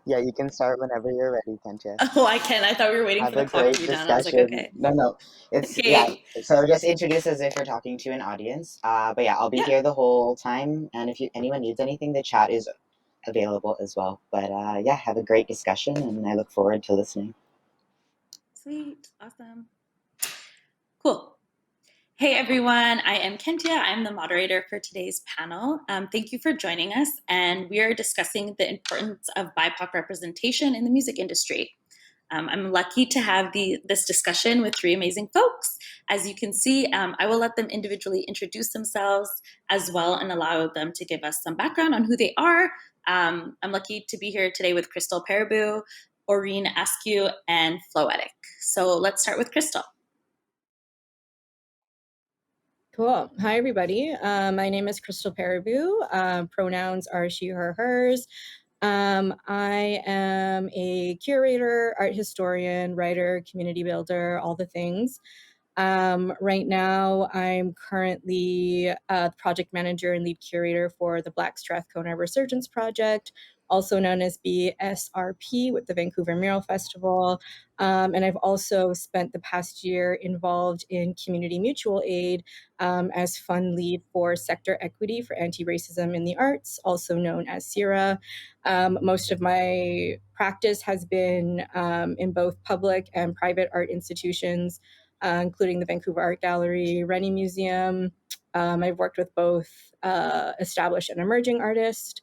Yeah, you can start whenever you're ready, Kentia. Oh, I can. I thought we were waiting for Have the a clock to great be done. I was like, discussion. okay. No, no. It's yeah. Okay. So just introduce as if you're talking to an audience. But yeah, I'll be Yeah. here the whole time. And if anyone needs anything, the chat is available as well. But yeah, have a great discussion, and I look forward to listening. Sweet. Awesome. Cool. Hey everyone, I am Kentia. I'm the moderator for today's panel. Thank you for joining us, and we are discussing the importance of BIPOC representation in the music industry. I'm lucky to have this discussion with three amazing folks. As you can see, I will let them individually introduce themselves as well and allow them to give us some background on who they are. I'm lucky to be here today with Crystal Paribu, Aureen Askew, and Floetic. So let's start with Crystal. Cool. Hi, everybody. My name is Crystal Paribu. Pronouns are she, her, hers. I am a curator, art historian, writer, community builder, all the things. Right now, I'm currently project manager and lead curator for the Black Strathcona Resurgence Project, also known as BSRP with the Vancouver Mural Festival. And I've also spent the past year involved in community mutual aid as fund lead for Sector Equity for Anti-Racism in the Arts, also known as CIRA. Most of my practice has been in both public and private art institutions, including the Vancouver Art Gallery, Rennie Museum. I've worked with both established and emerging artists.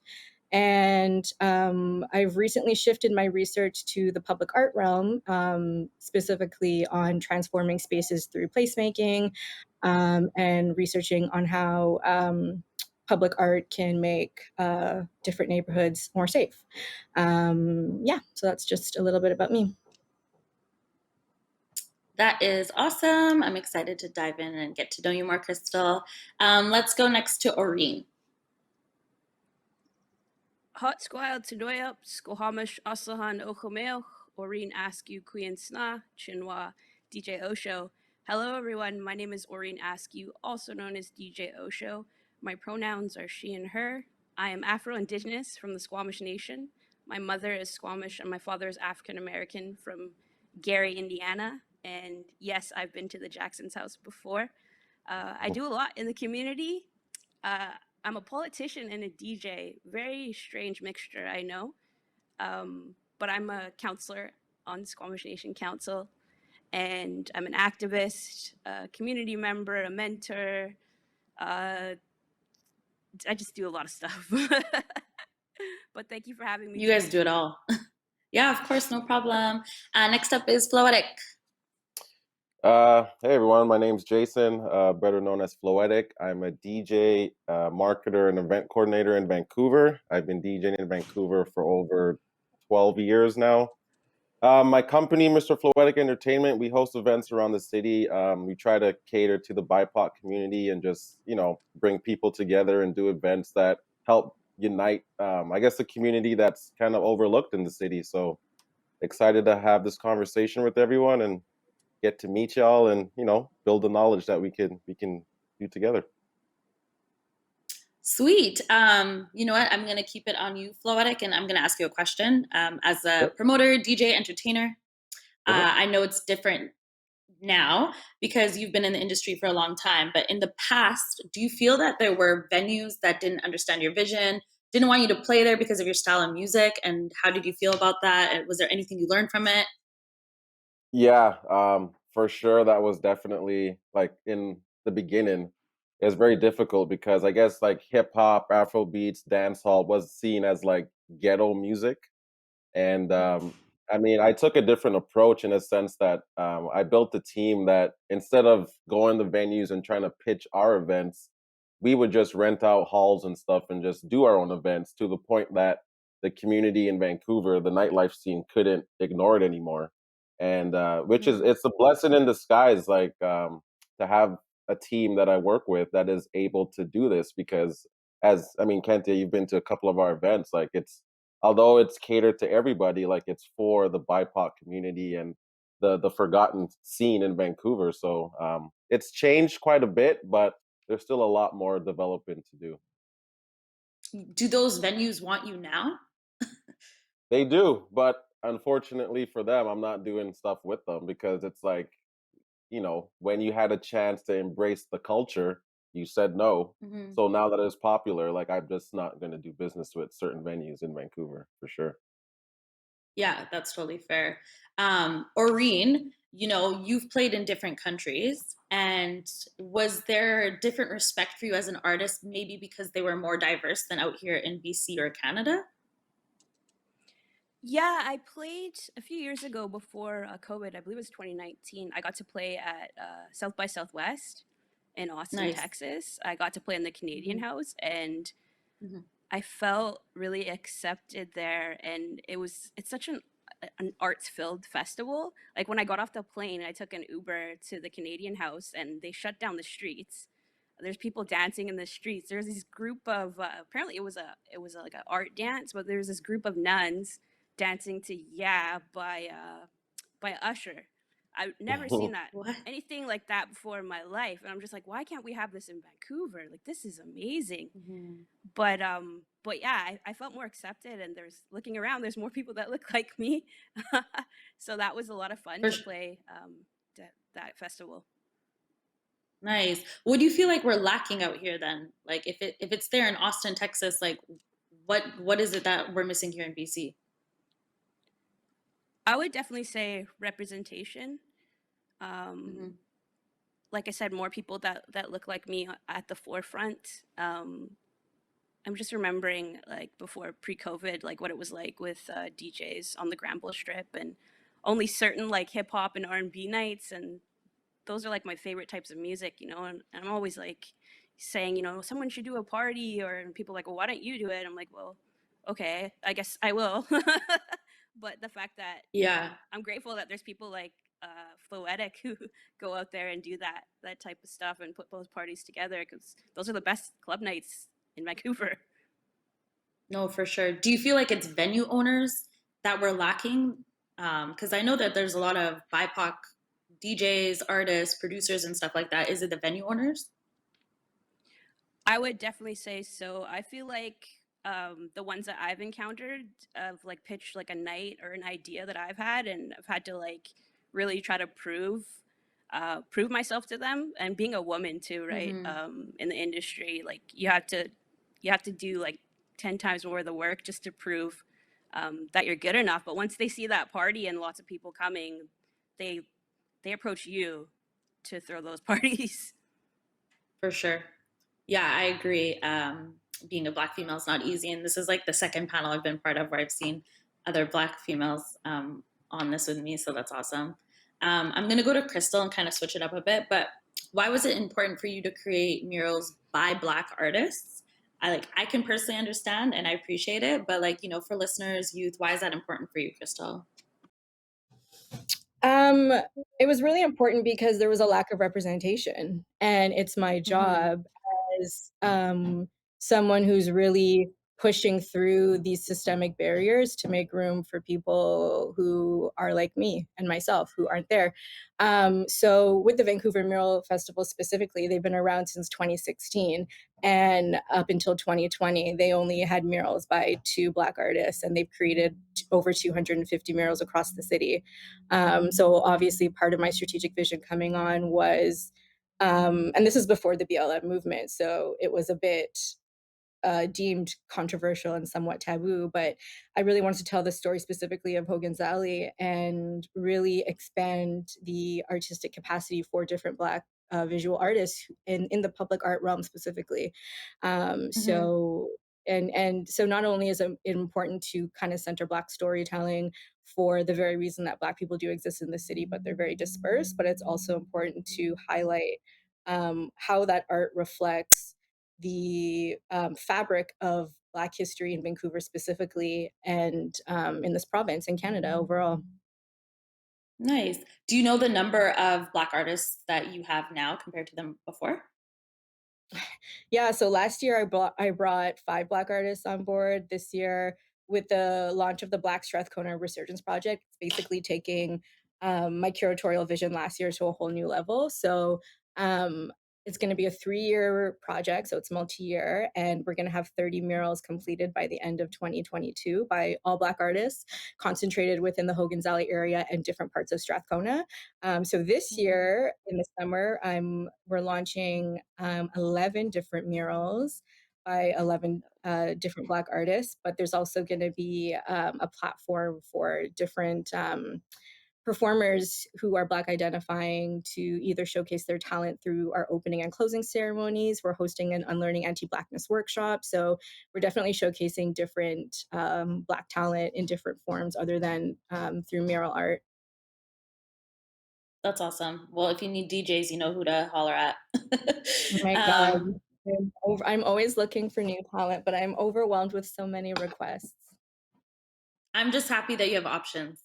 And I've recently shifted my research to the public art realm, specifically on transforming spaces through placemaking, and researching on how public art can make different neighborhoods more safe. Yeah, so that's just a little bit about me. That is awesome. I'm excited to dive in and get to know you more, Crystal. Let's go next to Aureen. Hot squile to doyup, skohamish asahan ochomeoch, Aureen Askew Queen Sna, Chinwa, Djosho. Hello everyone, my name is Aureen Askew, also known as Djosho. My pronouns are she and her. I am Afro-Indigenous from the Squamish Nation. My mother is Squamish and my father is African-American from Gary, Indiana. And yes, I've been to the Jackson's house before. I do a lot in the community. I'm a politician and a DJ. Very strange mixture, I know. But I'm a counselor on the Squamish Nation Council. And I'm an activist, a community member, a mentor. I just do a lot of stuff. But thank you for having me. You guys do it all. Yeah, of course, no problem. Next up is Floetic. Hey everyone, my name's Jason, better known as Floatic. I'm a DJ, marketer, and event coordinator in Vancouver. I've been DJing in Vancouver for over 12 years now. My company, Mr. Floatic Entertainment, we host events around the city. We try to cater to the BIPOC community and just, bring people together and do events that help unite, I guess, the community that's kind of overlooked in the city. So excited to have this conversation with everyone and get to meet y'all and build the knowledge that we can do together. Sweet. You know what? I'm going to keep it on you, Floetic, and I'm going to ask you a question. As a promoter, DJ, entertainer, I know it's different now because you've been in the industry for a long time, but in the past, do you feel that there were venues that didn't understand your vision, didn't want you to play there because of your style of music? And how did you feel about that? And was there anything you learned from it? Yeah, for sure. That was definitely like in the beginning. It was very difficult because I guess like hip hop, Afro beats, dancehall was seen as like ghetto music. And I mean, I took a different approach in a sense that I built a team that instead of going to venues and trying to pitch our events, we would just rent out halls and stuff and just do our own events to the point that the community in Vancouver, the nightlife scene, couldn't ignore it anymore. And which is it's a blessing in disguise, like to have a team that I work with that is able to do this because as I mean, Kentia, you've been to a couple of our events, like it's although it's catered to everybody, like it's for the BIPOC community and the forgotten scene in Vancouver. So it's changed quite a bit, but there's still a lot more development to do. Do those venues want you now? They do, but unfortunately for them, I'm not doing stuff with them because it's like, when you had a chance to embrace the culture, you said no. Mhm. So now that it's popular, like I'm just not going to do business with certain venues in Vancouver for sure. Yeah, that's totally fair. Aureen, you've played in different countries, and was there a different respect for you as an artist, maybe because they were more diverse than out here in BC or Canada? Yeah, I played a few years ago before COVID. I believe it was 2019. I got to play at South by Southwest in Austin, Nice. Texas. I got to play in the Canadian Mhm. House, and Mhm. I felt really accepted there. And it's such an arts filled festival. Like when I got off the plane, I took an Uber to the Canadian House, and they shut down the streets. There's people dancing in the streets. There's this group of apparently it was like an art dance, but there's this group of nuns dancing to "Yeah" by Usher. I've never seen that What? anything like that before in my life, and I'm just like, why can't we have this in Vancouver? Like this is amazing. Mhm. But yeah, I felt more accepted, and there's looking around, there's more people that look like me, so that was a lot of fun For to sure. play that festival. Nice. What do you feel like we're lacking out here then? Like if it's there in Austin, Texas, like what is it that we're missing here in BC? I would definitely say representation. Um, Mhm. like I said, more people that look like me at the forefront. I'm just remembering like before pre-COVID, like what it was like with DJs on the Granville Strip, and only certain like hip hop and R&B nights, and those are like my favorite types of music, and I'm always like saying, someone should do a party, or people are like, well, why don't you do it? I'm like, well, okay, I guess I will. But the fact that, Yeah. I'm grateful that there's people like Floetic who go out there and do that type of stuff and put those parties together, because those are the best club nights in Vancouver. No, for sure. Do you feel like it's venue owners that we're lacking? Because I know that there's a lot of BIPOC DJs, artists, producers, and stuff like that. Is it the venue owners? I would definitely say so. I feel like the ones that I've encountered have like pitched like a night or an idea that I've had, and I've had to like really try to prove myself to them. And being a woman too, right? Mm-hmm. In the industry, like you have to do like 10 times more of the work just to prove that you're good enough. But once they see that party and lots of people coming, they they approach you to throw those parties. For sure. Yeah, I agree. Being a Black female is not easy. And this is like the second panel I've been part of where I've seen other Black females on this with me. So that's awesome. I'm going to go to Crystal and kind of switch it up a bit. But why was it important for you to create murals by Black artists? I can personally understand and I appreciate it. But for listeners, youth, why is that important for you, Crystal? Um, it was really important because there was a lack of representation, and it's my Mm-hmm. job as someone who's really pushing through these systemic barriers to make room for people who are like me and myself who aren't there. So, with the Vancouver Mural Festival specifically, they've been around since 2016. And up until 2020, they only had murals by two Black artists, and they've created over 250 murals across the city. So obviously, part of my strategic vision coming on was, and this is before the BLM movement, so it was a bit deemed controversial and somewhat taboo. But I really wanted to tell the story specifically of Hogan's Alley and really expand the artistic capacity for different Black visual artists in the public art realm specifically. Mm-hmm. So not only is it important to kind of center Black storytelling for the very reason that Black people do exist in the city, but they're very dispersed, but it's also important to highlight how that art reflects the fabric of Black history in Vancouver specifically, and in this province and Canada overall. Nice. Do you know the number of Black artists that you have now compared to them before? Yeah, so last year I brought 5 Black artists on board. This year, with the launch of the Black Strathcona Resurgence Project, it's basically taking my curatorial vision last year to a whole new level. So It's going to be a 3-year project, so it's multi-year, and we're going to have 30 murals completed by the end of 2022 by all Black artists, concentrated within the Hogan's Alley area and different parts of Strathcona. So this year in the summer, we're launching 11 different murals by 11 different Black artists, but there's also going to be a platform for different performers who are Black identifying to either showcase their talent through our opening and closing ceremonies. We're hosting an Unlearning Anti-Blackness workshop. So we're definitely showcasing different Black talent in different forms other than through mural art. That's awesome. Well, if you need DJs, you know who to holler at. Oh my God. I'm always looking for new talent, but I'm overwhelmed with so many requests. I'm just happy that you have options.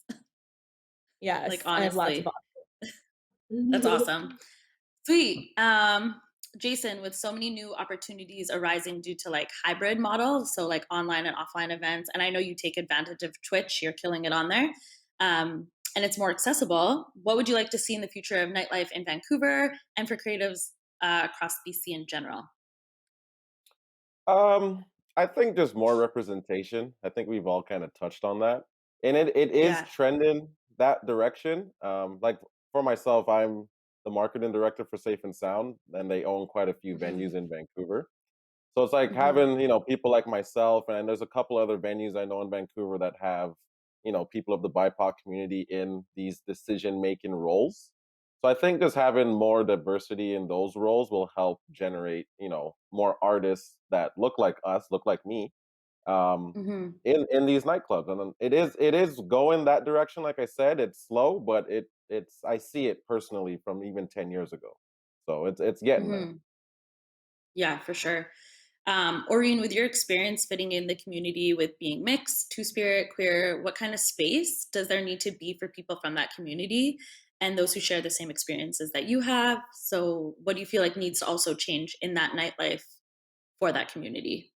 Yes, Like, I have lots of honestly. options. That's awesome. Sweet. Jason, with so many new opportunities arising due to like hybrid models, so like online and offline events, and I know you take advantage of Twitch, you're killing it on there, and it's more accessible. What would you like to see in the future of nightlife in Vancouver and for creatives across BC in general? I think there's more representation. I think we've all kind of touched on that. And it is Yeah. trending that direction. Like for myself, I'm the marketing director for Safe and Sound, and they own quite a few venues in Vancouver. So it's like having, people like myself, and there's a couple other venues I know in Vancouver that have, people of the BIPOC community in these decision-making roles. So I think just having more diversity in those roles will help generate, more artists that look like us, look like me, in these nightclubs. And it is going that direction. Like I said, it's slow, but it's I see it personally from even 10 years ago. So it's getting there. Yeah, for sure. Aureen, with your experience fitting in the community with being mixed, two-spirit, queer, what kind of space does there need to be for people from that community and those who share the same experiences that you have? So what do you feel like needs to also change in that nightlife for that community?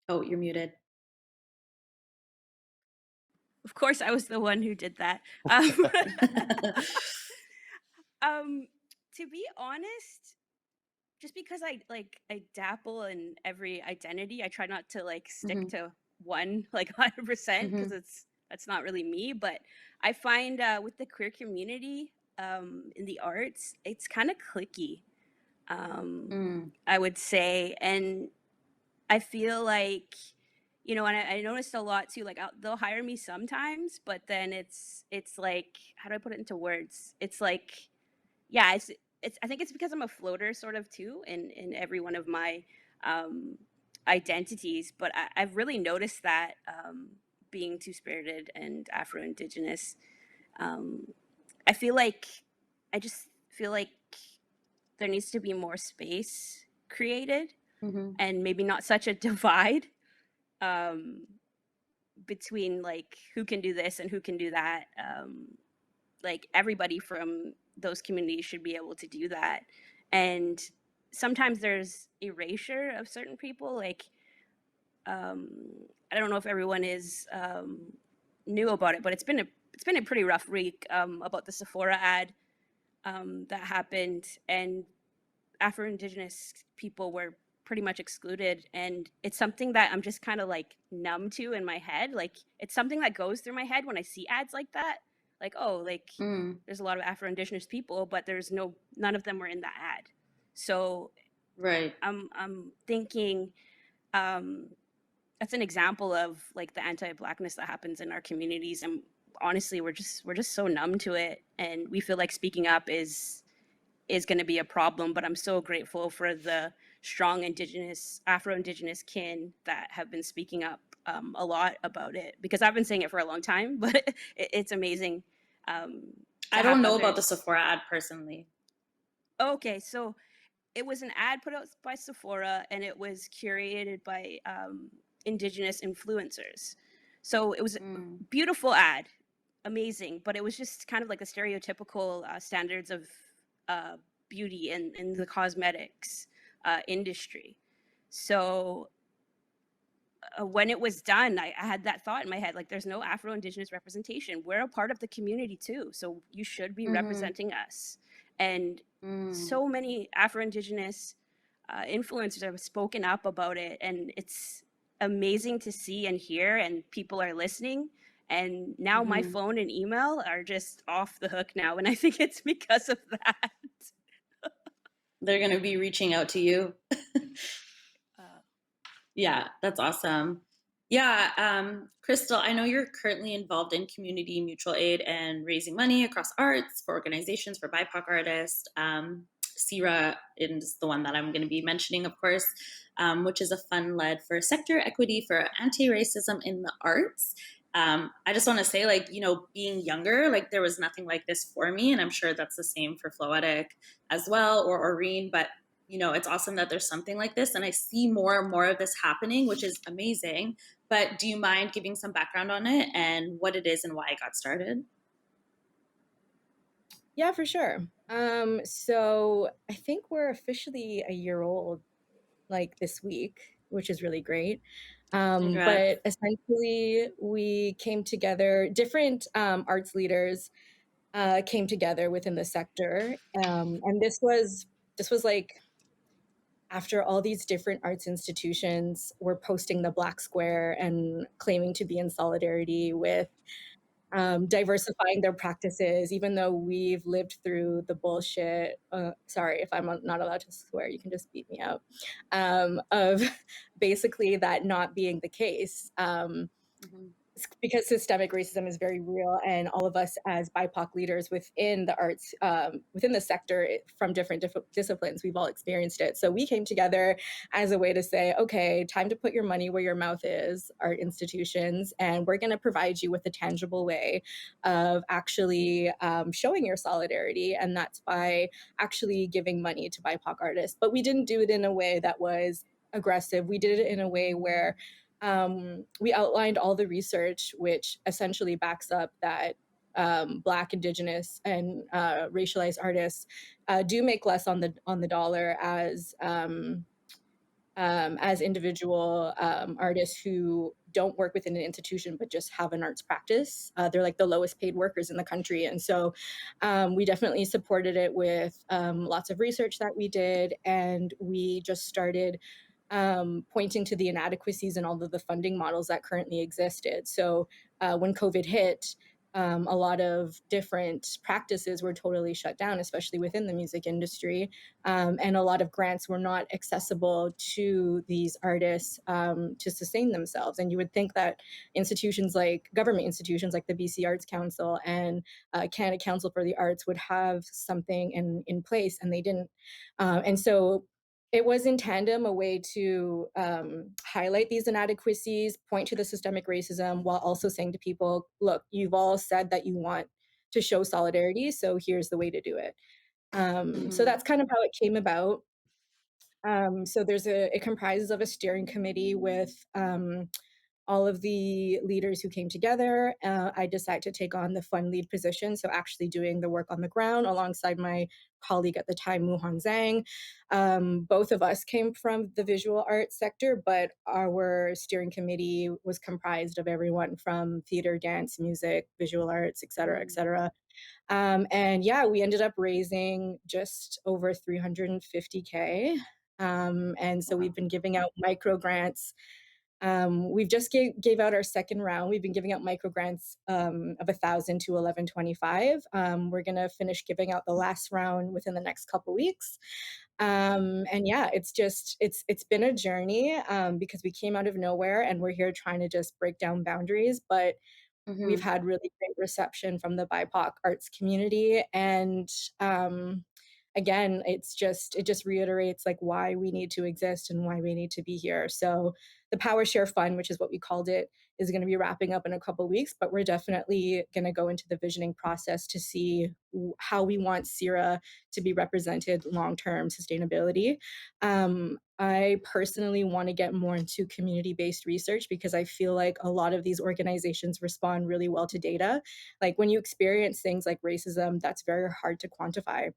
Oh, you're muted. Of course, I was the one who did that. To be honest, just because I dabble in every identity, I try not to like stick to one like 100% because that's not really me. But I find with the queer community in the arts, it's kind of cliquey, I would say, and I feel like, and I noticed a lot too. Like they'll hire me sometimes, but then it's like, how do I put it into words? It's like, yeah, it's. I think it's because I'm a floater sort of too in every one of my identities. But I've really noticed that being two spirited and Afro Indigenous, I feel like I just feel like there needs to be more space created and maybe not such a divide between like who can do this and who can do that. Like everybody from those communities should be able to do that. And sometimes there's erasure of certain people. Like I don't know if everyone is knew about it, but it's been a pretty rough week about the Sephora ad that happened, and Afro Indigenous people were pretty much excluded, and it's something that I'm just kind of like numb to in my head. Like it's something that goes through my head when I see ads like that. Like, oh, like there's a lot of Afro Indigenous people, but there's none of them were in that ad. So Right. I'm thinking that's an example of like the anti-Blackness that happens in our communities, and honestly we're just so numb to it, and we feel like speaking up is going to be a problem. But I'm so grateful for the strong Afro Indigenous kin that have been speaking up a lot about it, because I've been saying it for a long time, but it's amazing. I don't know about the Sephora ad personally. Okay, so it was an ad put out by Sephora, and it was curated by Indigenous influencers. So it was a beautiful ad, amazing, but it was just kind of like the stereotypical standards of beauty in the cosmetics industry. So when it was done, I had that thought in my head, like, there's no Afro-Indigenous representation. We're a part of the community too, so you should be representing us. And so many Afro-Indigenous influencers have spoken up about it, and it's amazing to see and hear, and people are listening. And now my phone and email are just off the hook now, and I think it's because of that. They're going to be reaching out to you. Yeah, that's awesome. Yeah, Crystal, I know you're currently involved in community mutual aid and raising money across arts for organizations for BIPOC artists. CIRA is the one that I'm going to be mentioning, of course, which is a fund led for sector equity for anti-racism in the arts. I just want to say, like, being younger, like, there was nothing like this for me, and I'm sure that's the same for Floetic as well, or Aureen, but it's awesome that there's something like this, and I see more and more of this happening, which is amazing. But do you mind giving some background on it and what it is and why it got started? Yeah, for sure. So I think we're officially a year old, like this week, which is really great. But essentially, we came together, different arts leaders came together within the sector, and this was like after all these different arts institutions were posting the Black Square and claiming to be in solidarity with diversifying their practices, even though we've lived through the bullshit. Sorry if I'm not allowed to swear, you can just beat me out. Of basically that not being the case. Because systemic racism is very real, and all of us as BIPOC leaders within the arts, within the sector from different disciplines, we've all experienced it. So we came together as a way to say, okay, time to put your money where your mouth is, art institutions, and we're going to provide you with a tangible way of actually showing your solidarity, and that's by actually giving money to BIPOC artists. But we didn't do it in a way that was aggressive. We did it in a way where we outlined all the research, which essentially backs up that Black, Indigenous, and racialized artists do make less on the dollar as individual artists who don't work within an institution but just have an arts practice. They're like the lowest paid workers in the country, and so we definitely supported it with lots of research that we did, and we just started pointing to the inadequacies in all of the funding models that currently existed. So when COVID hit, a lot of different practices were totally shut down, especially within the music industry. And a lot of grants were not accessible to these artists to sustain themselves. And you would think that institutions like government institutions like the BC Arts Council and Canada Council for the Arts would have something in place, and they didn't. And so it was in tandem a way to highlight these inadequacies, point to the systemic racism, while also saying to people, look, you've all said that you want to show solidarity, so here's the way to do it. So that's kind of how it came about. So it comprises of a steering committee with all of the leaders who came together. I decided to take on the fund lead position, so actually doing the work on the ground alongside my colleague at the time, Muhan Zhang. Both of us came from the visual arts sector, but our steering committee was comprised of everyone from theater, dance, music, visual arts, et cetera, et cetera. And yeah, we ended up raising just over 350K. And so we've been giving out micro grants. We've just gave out our second round. We've been giving out micro grants of 1,000 to 1,125. We're gonna finish giving out the last round within the next couple weeks. And yeah, it's been a journey because we came out of nowhere, and we're here trying to just break down boundaries. But we've had really great reception from the BIPOC arts community, and again, it just reiterates like why we need to exist and why we need to be here. So the Power Share Fund, which is what we called it, is going to be wrapping up in a couple of weeks, but we're definitely going to go into the visioning process to see how we want CIRA to be represented long-term sustainability. I personally want to get more into community-based research because I feel like a lot of these organizations respond really well to data. Like when you experience things like racism, that's very hard to quantify.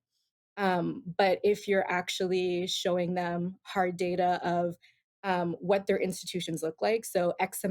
But if you're actually showing them hard data of what their institutions look like. So X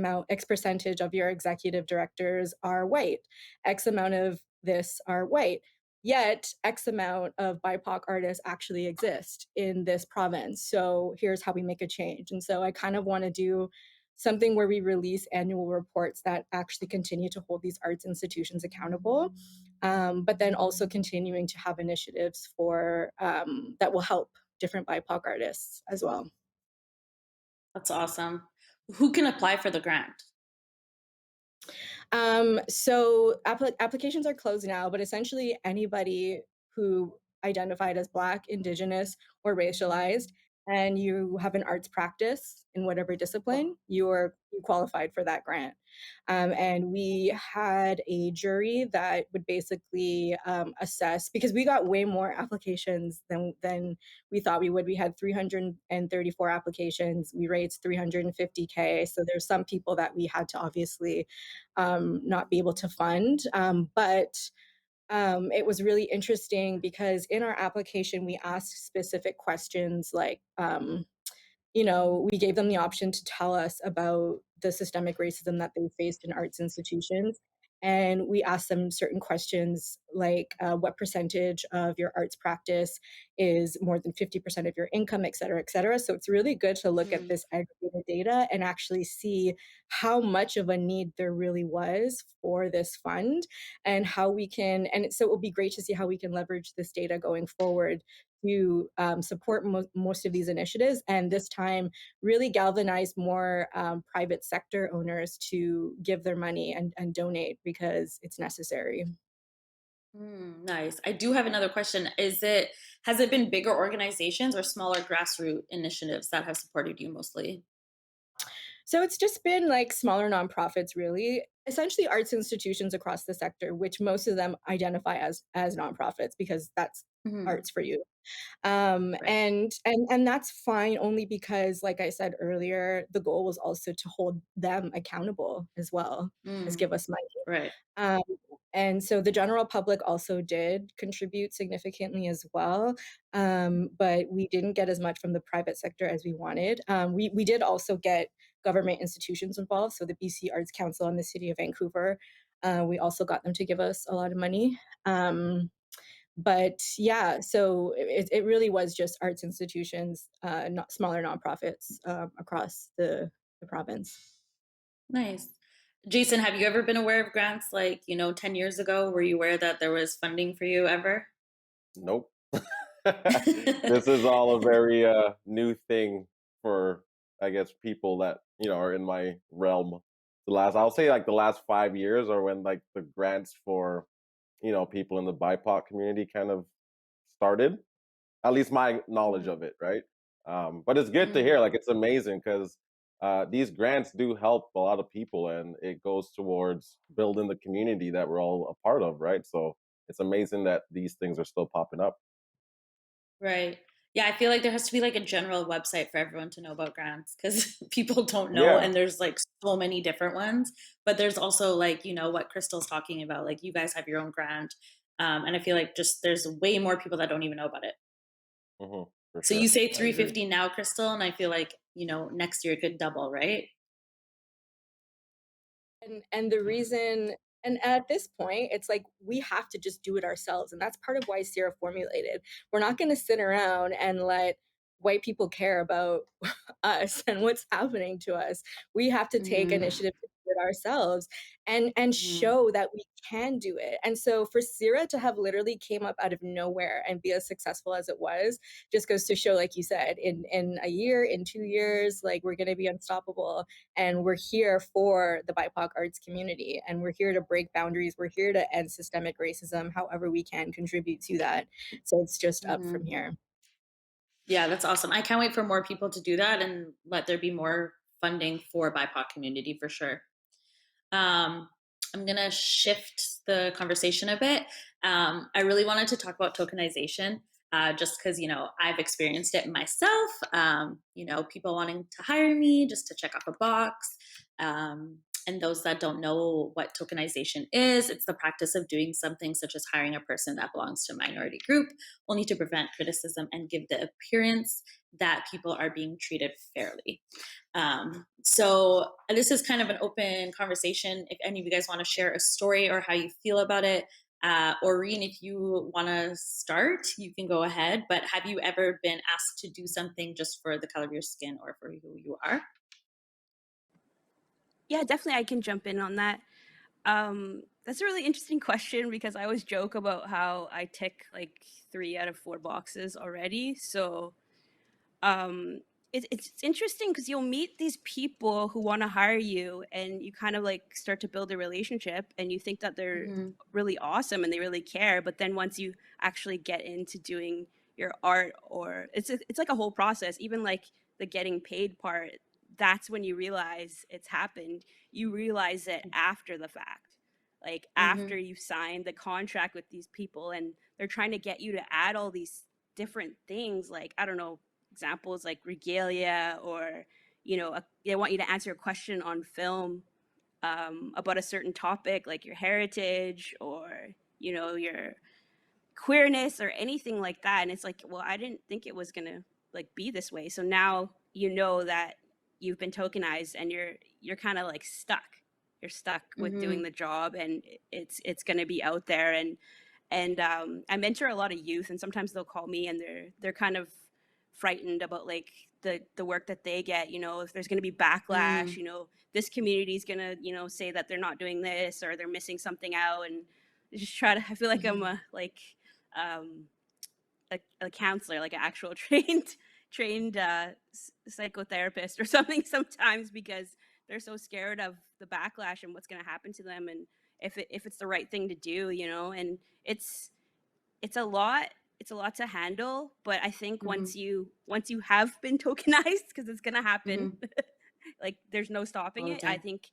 percentage of your executive directors are white, X amount of this are white. Yet X amount of BIPOC artists actually exist in this province. So here's how we make a change. And so I kind of want to do something where we release annual reports that actually continue to hold these arts institutions accountable, but then also continuing to have initiatives for that will help different BIPOC artists as well. That's awesome. Who can apply for the grant? So applications are closed now, but essentially anybody who identified as Black, Indigenous, or racialized, and you have an arts practice in whatever discipline, you qualified for that grant. And we had a jury that would basically assess, because we got way more applications than we thought we would. We had 334 applications. We raised $350K. So there's some people that we had to obviously not be able to fund. But it was really interesting because in our application, we asked specific questions like, we gave them the option to tell us about the systemic racism that they faced in arts institutions. And we asked them certain questions like what percentage of your arts practice is more than 50% of your income, et cetera, et cetera. So it's really good to look at this aggregated data and actually see how much of a need there really was for this fund and how we can, and so it will be great to see how we can leverage this data going forward to support most of these initiatives, and this time really galvanize more private sector owners to give their money and donate because it's necessary. Nice. I do have another question. Has it been bigger organizations or smaller grassroots initiatives that have supported you mostly? So it's just been like smaller nonprofits, really, essentially arts institutions across the sector, which most of them identify as nonprofits because that's Mhm. arts for you. Right. And that's fine only because, like I said earlier, the goal was also to hold them accountable as well as Mm, give us money. right. Um, and so the general public also did contribute significantly as well, but we didn't get as much from the private sector as we wanted. We did also get government institutions involved, so the BC Arts Council and the City of Vancouver. We also got them to give us a lot of money. But yeah, so it really was just arts institutions, not smaller nonprofits across the province. Nice. Jason, have you ever been aware of grants like, 10 years ago? Were you aware that there was funding for you ever? Nope. This is all a very new thing for, I guess, people that are in my realm. I'll say like the last 5 years, or when like the grants for people in the BIPOC community kind of started. At least my knowledge Mhm. of it, right? But it's good to Mm, hear. Like it's amazing because these grants do help a lot of people, and it goes towards building the community that we're all a part of, right? So it's amazing that these things are still popping up. right. Yeah, I feel like there has to be like a general website for everyone to know about grants because people don't know, Yeah. and there's like so many different ones. But there's also like, what Crystal's talking about. Like you guys have your own grant. And I feel like just there's way more people that don't even know about it. For So you sure. say I agree. 350 now, Crystal, and I feel like, next year it could double, right? And the reason, and at this point, it's like we have to just do it ourselves. And that's part of why Sierra formulated. We're not going to sit around and let white people care about us and what's happening to us. We have to take Hmm. initiative to do it ourselves and Hmm. show that we can do it. And so for Sierra to have literally came up out of nowhere and be as successful as it was just goes to show, like you said, in a year, in 2 years, like we're going to be unstoppable. And we're here for the BIPOC arts community, and we're here to break boundaries. We're here to end systemic racism however we can contribute to that. So it's just up Hmm. from here. Yeah, that's awesome. I can't wait for more people to do that and let there be more funding for BIPOC community for sure. Um, I'm going to shift the conversation a bit. I really wanted to talk about tokenization just because, I've experienced it myself. People wanting to hire me just to check off a box. and those that don't know what tokenization is, it's the practice of doing something such as hiring a person that belongs to a minority group, only to prevent criticism and give the appearance that people are being treated fairly. So this is kind of an open conversation. If any of you guys want to share a story or how you feel about it, Aureen, if you want to start, you can go ahead. But have you ever been asked to do something just for the color of your skin or for who you are? Yeah, definitely I can jump in on that. That's a really interesting question because I always joke about how I tick like 3 out of 4 boxes already. So um it's interesting because you'll meet these people who want to hire you and you kind of like start to build a relationship and you think that they're Mm-hmm. really awesome and they really care, but then once you actually get into doing your art, or it's like a whole process, even like the getting paid part, that's when you realize it's happened. You realize it after the fact, like Mm-hmm. after you've signed the contract with these people and they're trying to get you to add all these different things, like I don't know, examples like regalia, or they want you to answer a question on film about a certain topic like your heritage or your queerness or anything like that. And it's like, well, I didn't think it was gonna like be this way. So now you know that you've been tokenized and you're kind of like stuck. You're stuck with Mm-hmm. doing the job, and it's going to be out there. And I mentor a lot of youth, and sometimes they'll call me and they're kind of frightened about like the work that they get. If there's going to be backlash, this community is going to say that they're not doing this or they're missing something out, and just try to. I feel like I'm Mm-hmm. a like um, a counselor, like an actual trained psychotherapist or something sometimes, because they're so scared of the backlash and what's going to happen to them, and if it's the right thing to do, and it's it's a lot it's a lot to handle. But I think Mm-hmm. once you have been tokenized, because it's going to happen, Mm-hmm. like there's no stopping All the it. I time. think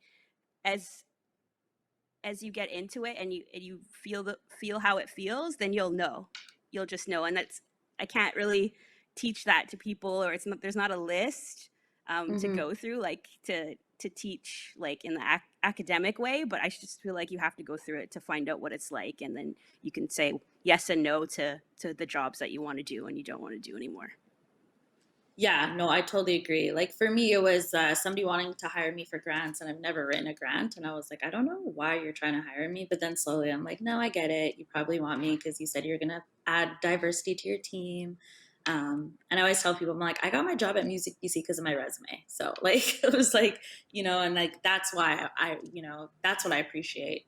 as you get into it and you feel how it feels, then you'll just know. And that's, I can't really teach that to people, or there's not a list to Mm-hmm. go through, like to teach like in the academic way. But I just feel like you have to go through it to find out what it's like, and then you can say yes and no to the jobs that you want to do and you don't want to do anymore. Yeah, no, I totally agree. Like for me, it was somebody wanting to hire me for grants, and I've never written a grant. And I was like, I don't know why you're trying to hire me. But then slowly I'm like, no, I get it. You probably want me because you said you're going to add diversity to your team. And I always tell people, I'm like, I got my job at Music BC because of my resume. So like, it was like, and like, that's why that's what I appreciate.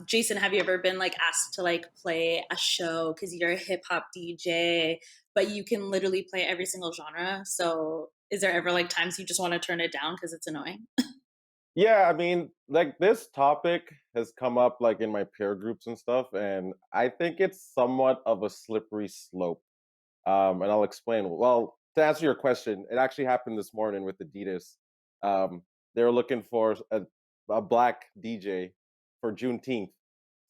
Jason, have you ever been like asked to like play a show because you're a hip hop DJ, but you can literally play every single genre? So is there ever like times you just want to turn it down because it's annoying? Yeah, I mean, like this topic has come up like in my peer groups and stuff, and I think it's somewhat of a slippery slope. And I'll explain. Well, to answer your question, it actually happened this morning with Adidas. They were looking for a black DJ for Juneteenth,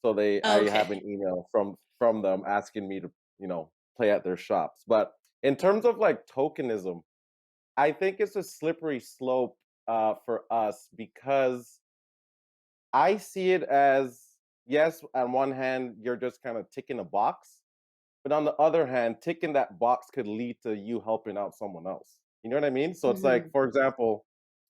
so I have Okay. an email from them asking me to play at their shops. But in terms of like tokenism, I think it's a slippery slope for us because I see it as, yes, on one hand, you're just kind of ticking a box, but on the other hand, ticking that box could lead to you helping out someone else. You know what I mean? So it's like, Mm-hmm. for example,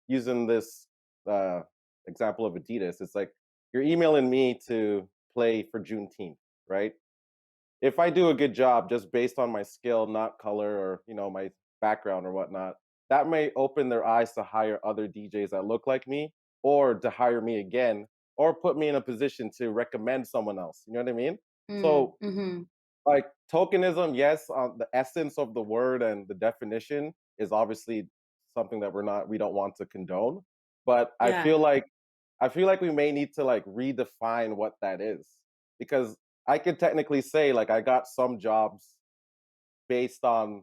using this uh, example of Adidas, it's like you're emailing me to play for Juneteenth, right? If I do a good job just based on my skill, not color or my background or whatnot, that may open their eyes to hire other DJs that look like me, or to hire me again, or put me in a position to recommend someone else. You know what I mean? So Mm-hmm. like tokenism, yes, the essence of the word and the definition is obviously something that we don't want to condone. But Yeah. I feel like we may need to like redefine what that is, because I could technically say like I got some jobs based on,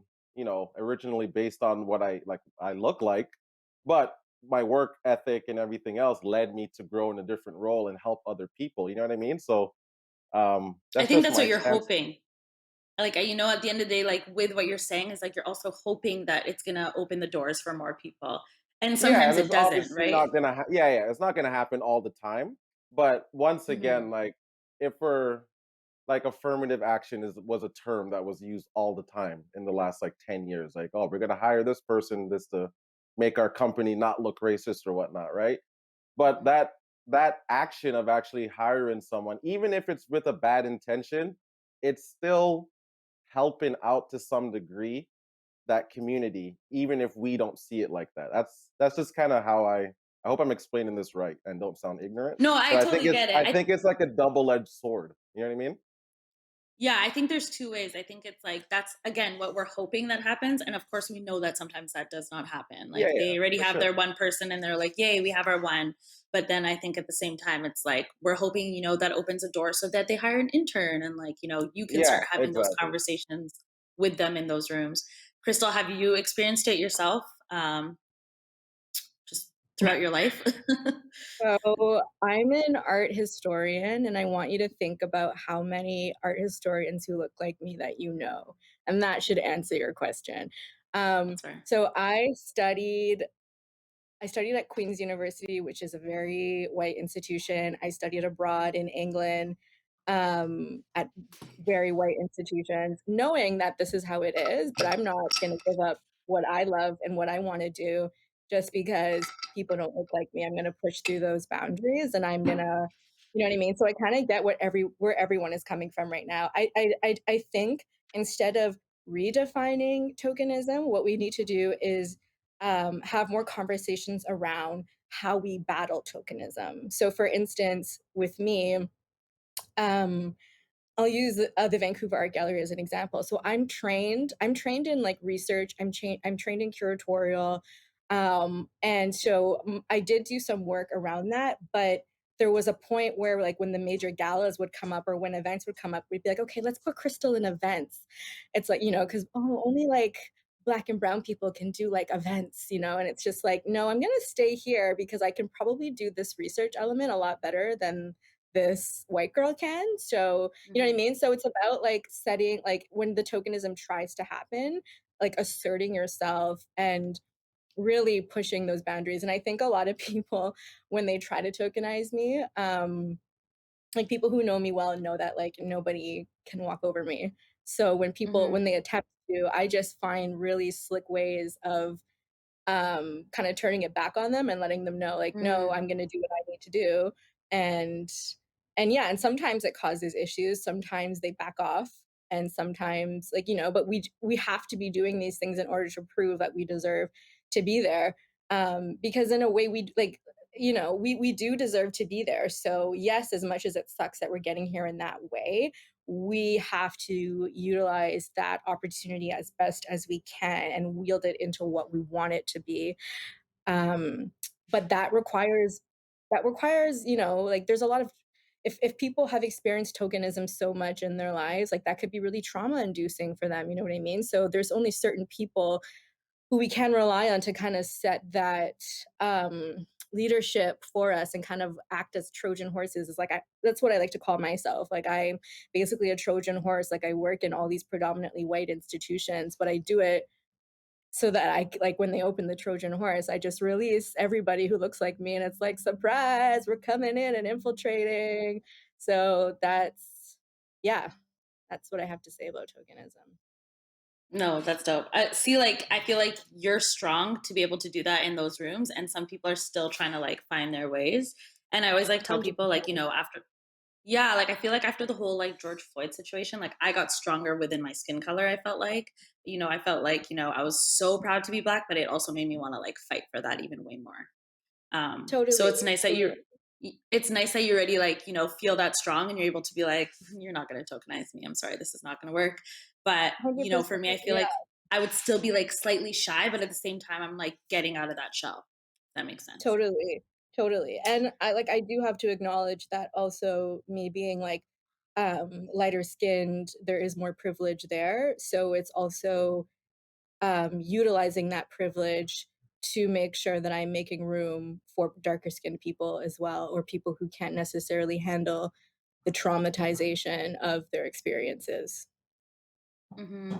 originally based on what I look like, but my work ethic and everything else led me to grow in a different role and help other people. You know what I mean? So I that's think just that's what my you're stance. hoping. Like, at the end of the day, like with what you're saying is like you're also hoping that it's gonna open the doors for more people. And Yeah, sometimes and it it's doesn't, obviously right? not gonna yeah, it's not gonna happen all the time. But once Mm-hmm. again, like if we're like affirmative action was a term that was used all the time in the last like 10 years. Like, oh, we're gonna hire this person this to make our company not look racist or whatnot, right? But that action of actually hiring someone, even if it's with a bad intention, it's still helping out to some degree that community, even if we don't see it like that. That's just kind of how I hope I'm explaining this right and don't sound ignorant. No, I But totally get it. I think it's like a double-edged sword. You know what I mean? Yeah, I think there's two ways. I think it's like that's again what we're hoping that happens. And of course, we know that sometimes that does not happen. Yeah, Like yeah, they already for have sure. their one person and they're like, yay, we have our one. But then I think at the same time, it's like we're hoping, that opens a door so that they hire an intern and like, you can Yeah, start having those exactly. conversations with them in those rooms. Crystal, have you experienced it yourself? Just throughout your life? So I'm an art historian, and I want you to think about how many art historians who look like me that you know, and that should answer your question. That's fair. So I studied at Queen's University, which is a very white institution. I studied abroad in England, at very white institutions, knowing that this is how it is, but I'm not gonna give up what I love and what I wanna do just because people don't look like me. I'm gonna push through those boundaries, and I'm gonna, you know what I mean? So I kinda get where everyone is coming from right now. I think instead of redefining tokenism, what we need to do is have more conversations around how we battle tokenism. So, for instance, with me, um, I'll use the Vancouver Art Gallery as an example. So I'm trained. I'm trained in like research. I'm trained in curatorial, and so I did do some work around that. But there was a point where, like, when the major galas would come up or when events would come up, we'd be like, okay, let's put Crystal in events. It's like, because only like Black and brown people can do like events, and it's just like, no, I'm gonna stay here because I can probably do this research element a lot better than this white girl can. So, you know what I Mhm. mean? So it's about like setting, like when the tokenism tries to happen, like asserting yourself and really pushing those boundaries. And I think a lot of people, when they try to tokenize me, like people who know me well know that like nobody can walk over me. So when Mhm. they attempt to, I just find really slick ways of kind of turning it back on them and letting them know like, no, Mhm. I'm going to do what I need to do. and and yeah, and sometimes it causes issues, sometimes they back off, and sometimes, like, but we have to be doing these things in order to prove that we deserve to be there, because in a way we like, we do deserve to be there. So yes, as much as it sucks that we're getting here in that way, we have to utilize that opportunity as best as we can and wield it into what we want it to be. Um, but that requires, like there's a lot of, if people have experienced tokenism so much in their lives, like that could be really trauma inducing for them, you know what I mean? So there's only certain people who we can rely on to kind of set that leadership for us and kind of act as Trojan horses. Is like, that's what I like to call myself. Like, I'm basically a Trojan horse. Like, I work in all these predominantly white institutions, but I do it so that I, like, when they open the Trojan horse, I just release everybody who looks like me, and it's like, surprise, we're coming in and infiltrating. So yeah, that's what I have to say about tokenism. No, that's dope. See, like, I feel like you're strong to be able to do that in those rooms, and some people are still trying to like find their ways. And I always like tell people, like, 100%. after, yeah, like I feel like after the whole like George Floyd situation, like I got stronger within my skin color. I felt like, I felt like, I was so proud to be black, but it also made me want to like fight for that even way more. So Totally, totally. it's nice that you already like, feel that strong and you're able to be like, you're not going to tokenize me. I'm sorry, this is not going to work. But, 100%. for me, I feel Yeah. like I would still be like slightly shy, but at the same time, I'm like getting out of that shell. If that makes sense. Totally, totally. And I do have to acknowledge that also, me being like lighter skinned, there is more privilege there. So it's also utilizing that privilege to make sure that I'm making room for darker skinned people as well, or people who can't necessarily handle the traumatization of their experiences. Hmm.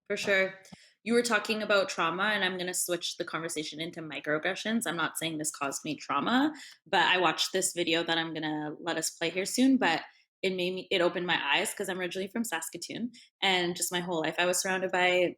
For sure. you were talking about trauma, and I'm going to switch the conversation into microaggressions. I'm not saying this caused me trauma, but I watched this video that I'm going to let us play here soon, but it opened my eyes because I'm originally from Saskatoon, and just my whole life I was surrounded by,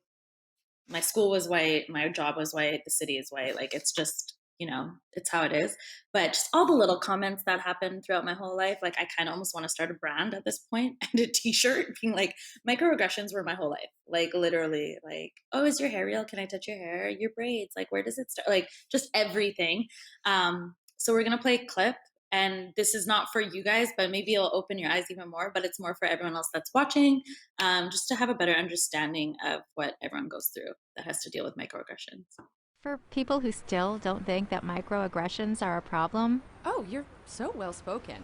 my school was white, my job was white, the city is white. Like, it's just, it's how it is. But just all the little comments that happened throughout my whole life, like I kind of almost want to start a brand at this point and a t-shirt being like, microaggressions were my whole life. Like, literally, like, oh, is your hair real? Can I touch your hair? Your braids, like, where does it start? Like, just everything. So we're gonna play a clip, and this is not for you guys, but maybe it'll open your eyes even more, but it's more for everyone else that's watching, just to have a better understanding of what everyone goes through that has to deal with microaggressions. For people who still don't think that microaggressions are a problem, Oh, you're so well spoken.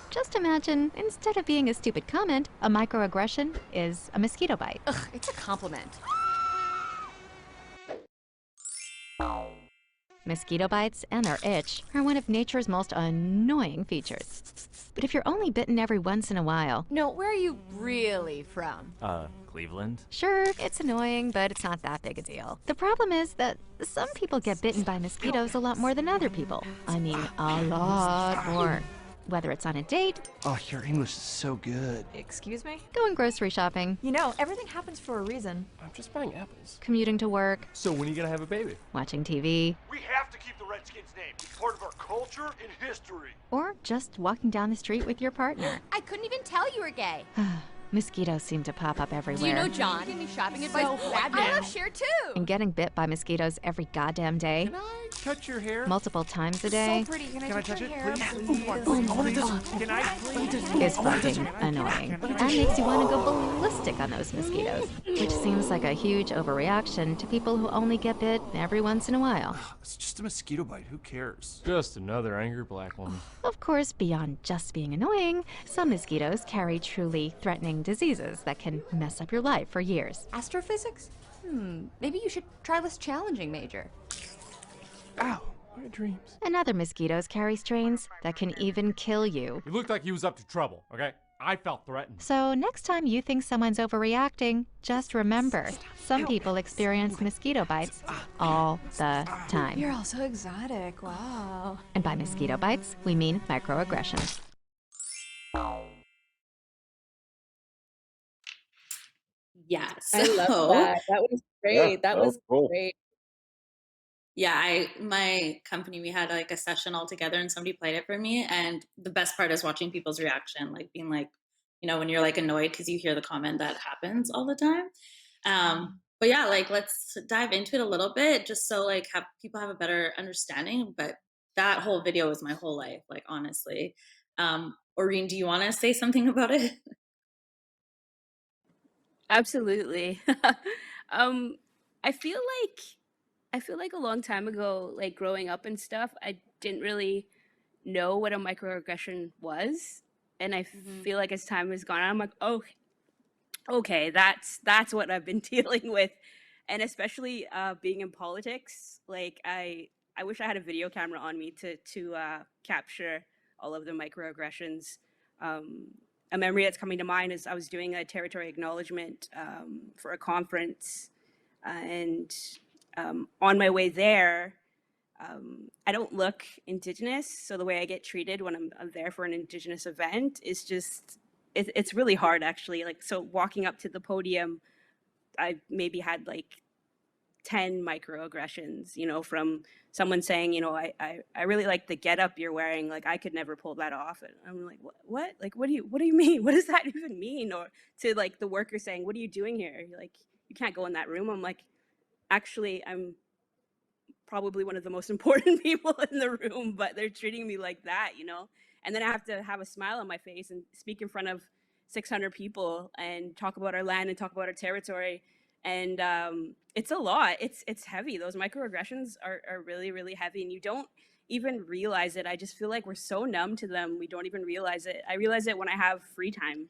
just imagine, instead of being a stupid comment, a microaggression is a mosquito bite. Ugh, it's a compliment. Mosquito bites and their itch are one of nature's most annoying features. But if you're only bitten every once in a while, No, where are you really from? Cleveland? sure, it's annoying, but it's not that big a deal. The problem is that some people get bitten by mosquitoes a lot more than other people. I mean, a lot more. Whether it's on a date, Oh, your English is so good. Excuse me? going grocery shopping, You know, everything happens for a reason. I'm just buying apples. commuting to work, So when are you gonna have a baby? watching TV, We have to keep the Redskins' name. It's part of our culture and history. or just walking down the street with your partner. I couldn't even tell you were gay. Mosquitoes seem to pop up everywhere. Do you know John? Give me shopping advice. I love Cher too. And getting bit by mosquitoes every goddamn day, Can I touch your hair? multiple times a day, So pretty. Can Can I I touch touch your it, hair? please? Can I please? is fucking annoying. And makes you want to go ballistic on those mosquitoes, which seems like a huge overreaction to people who only get bit every once in a while. It's just a mosquito bite. Who cares? Just another angry black woman. Of course, beyond just being annoying, some mosquitoes carry truly threatening diseases that can mess up your life for years. Astrophysics? Maybe you should try less challenging, Major. Ow, my dreams. And other mosquitoes carry strains that can even kill you. He looked like he was up to trouble, okay? I felt threatened. So next time you think someone's overreacting, just remember, some people experience mosquito bites all the time. You're all so exotic. Wow. And by mosquito bites, we mean microaggressions. Yeah. I love that. That was great. Yeah, that was cool. great. Yeah, my company, we had like a session all together and somebody played it for me. And the best part is watching people's reaction, like being like, when you're like annoyed because you hear the comment that happens all the time. But yeah, like let's dive into it a little bit just so like people have a better understanding. But that whole video was my whole life, like honestly. Aureen, do you want to say something about it? Absolutely. I feel like a long time ago, like growing up and stuff, I didn't really know what a microaggression was. And I feel like as time has gone on, I'm like, oh, okay, that's what I've been dealing with. And especially being in politics, like I wish I had a video camera on me to capture all of the microaggressions. A memory that's coming to mind is I was doing a territory acknowledgement for a conference, and on my way there, I don't look Indigenous, so the way I get treated when I'm there for an Indigenous event is just, it's really hard actually. Like, so walking up to the podium, I maybe had like 10 microaggressions, from someone saying, I really like the getup you're wearing. Like, I could never pull that off. And I'm like, what? Like, what do you mean? What does that even mean? Or to like the worker saying, what are you doing here? You're like, you can't go in that room. I'm like, actually, I'm probably one of the most important people in the room, but they're treating me like that, And then I have to have a smile on my face and speak in front of 600 people and talk about our land and talk about our territory. And it's a lot. It's heavy. Those microaggressions are really, really heavy, and you don't even realize it. I just feel like we're so numb to them. We don't even realize it. I realize it when I have free time,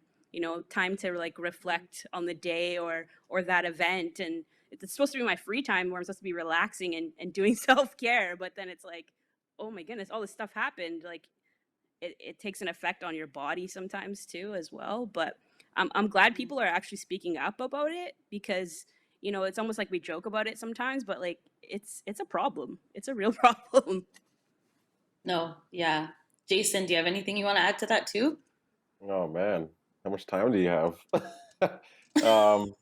time to like reflect on the day or that event. And it's supposed to be my free time where I'm supposed to be relaxing and doing self-care. But then it's like, oh my goodness, all this stuff happened. Like it takes an effect on your body sometimes too as well. But I'm glad people are actually speaking up about it, because you know, it's almost like we joke about it sometimes, but like it's a problem. It's a real problem. No, yeah. Jason, do you have anything you want to add to that too? Oh man, how much time do you have? um,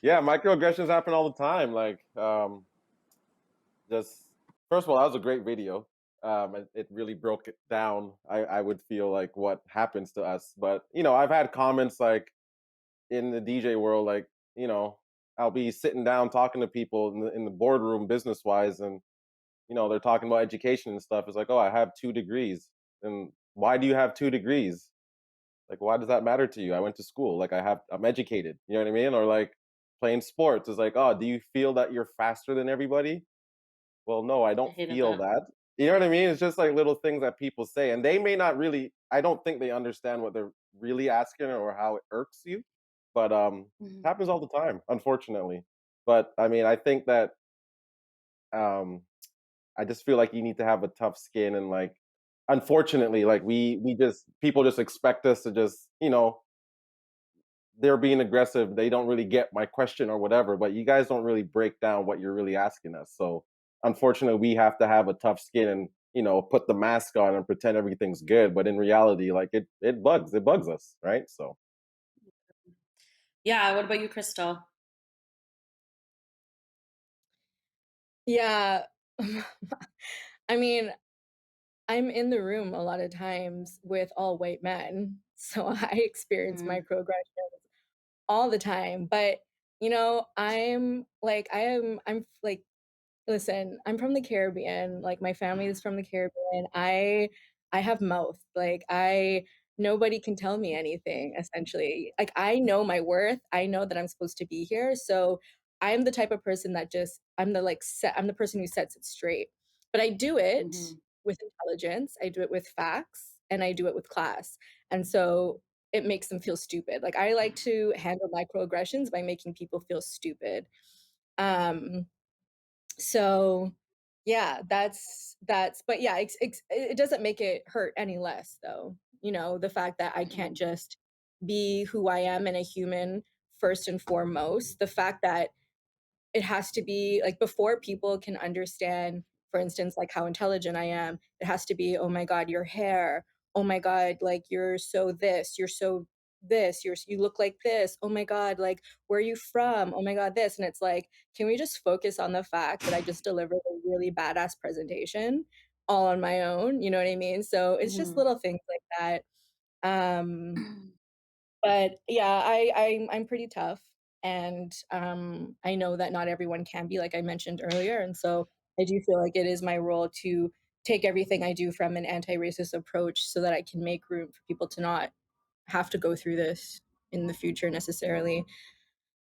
yeah, microaggressions happen all the time. Like, just first of all, that was a great video. It really broke it down. I would feel like what happens to us, but you know, I've had comments like in the DJ world, like you know, I'll be sitting down talking to people in the boardroom, business wise, and you know, they're talking about education and stuff. It's like, oh, I have 2 degrees, and why do you have 2 degrees? Like, why does that matter to you? I went to school. Like, I'm educated. You know what I mean? Or like playing sports is like, oh, do you feel that you're faster than everybody? Well, no, I don't hated feel that. that. You know what I mean? It's just like little things that people say, and they may not really. I don't think they understand what they're really asking or how it irks you. But it happens all the time, unfortunately. But I mean, I think that um, I just feel like you need to have a tough skin and like, unfortunately, like we just people just expect us to just you know they're being aggressive. They don't really get my question or whatever, but you guys don't really break down what you're really asking us. So unfortunately, we have to have a tough skin and you know put the mask on and pretend everything's good. But in reality, like it bugs us, right? So Yeah, what about you, Crystal? Yeah. I mean, I'm in the room a lot of times with all white men, so I experience microaggressions all the time. But you know, I'm like, listen, I'm from the Caribbean. Like my family is from the Caribbean. I have mouth. Like I nobody can tell me anything essentially. Like I know my worth. I know that I'm supposed to be here. So I'm the type of person that just I'm the person who sets it straight. But I do it with intelligence. I do it with facts and I do it with class. And so it makes them feel stupid. Like I like to handle microaggressions by making people feel stupid. Um so yeah, but yeah, it doesn't make it hurt any less though. You know, the fact that I can't just be who I am and a human first and foremost, the fact that it has to be like before people can understand, for instance, like how intelligent I am, it has to be, oh my God, your hair. Oh my God, like you're so this, you're so this, you look like this. Oh my God, like where are you from? Oh my God, this. And it's like, can we just focus on the fact that I just delivered a really badass presentation all on my own? You know what I mean? So it's just little things like that. But yeah, I'm pretty tough, and I know that not everyone can be, like I mentioned earlier, and so I do feel like it is my role to take everything I do from an anti-racist approach so that I can make room for people to not have to go through this in the future necessarily.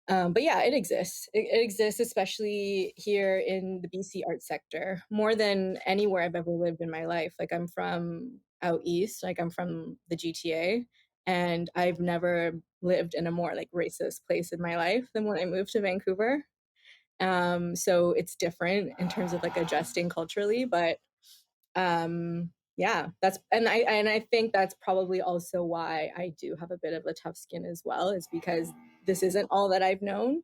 But yeah, it exists. It exists, especially here in the BC art sector, more than anywhere I've ever lived in my life. Like I'm from out east, like I'm from the GTA, and I've never lived in a more like racist place in my life than when I moved to Vancouver. So it's different in terms of like adjusting culturally, but yeah, I think that's probably also why I do have a bit of a tough skin as well, is because this isn't all that I've known.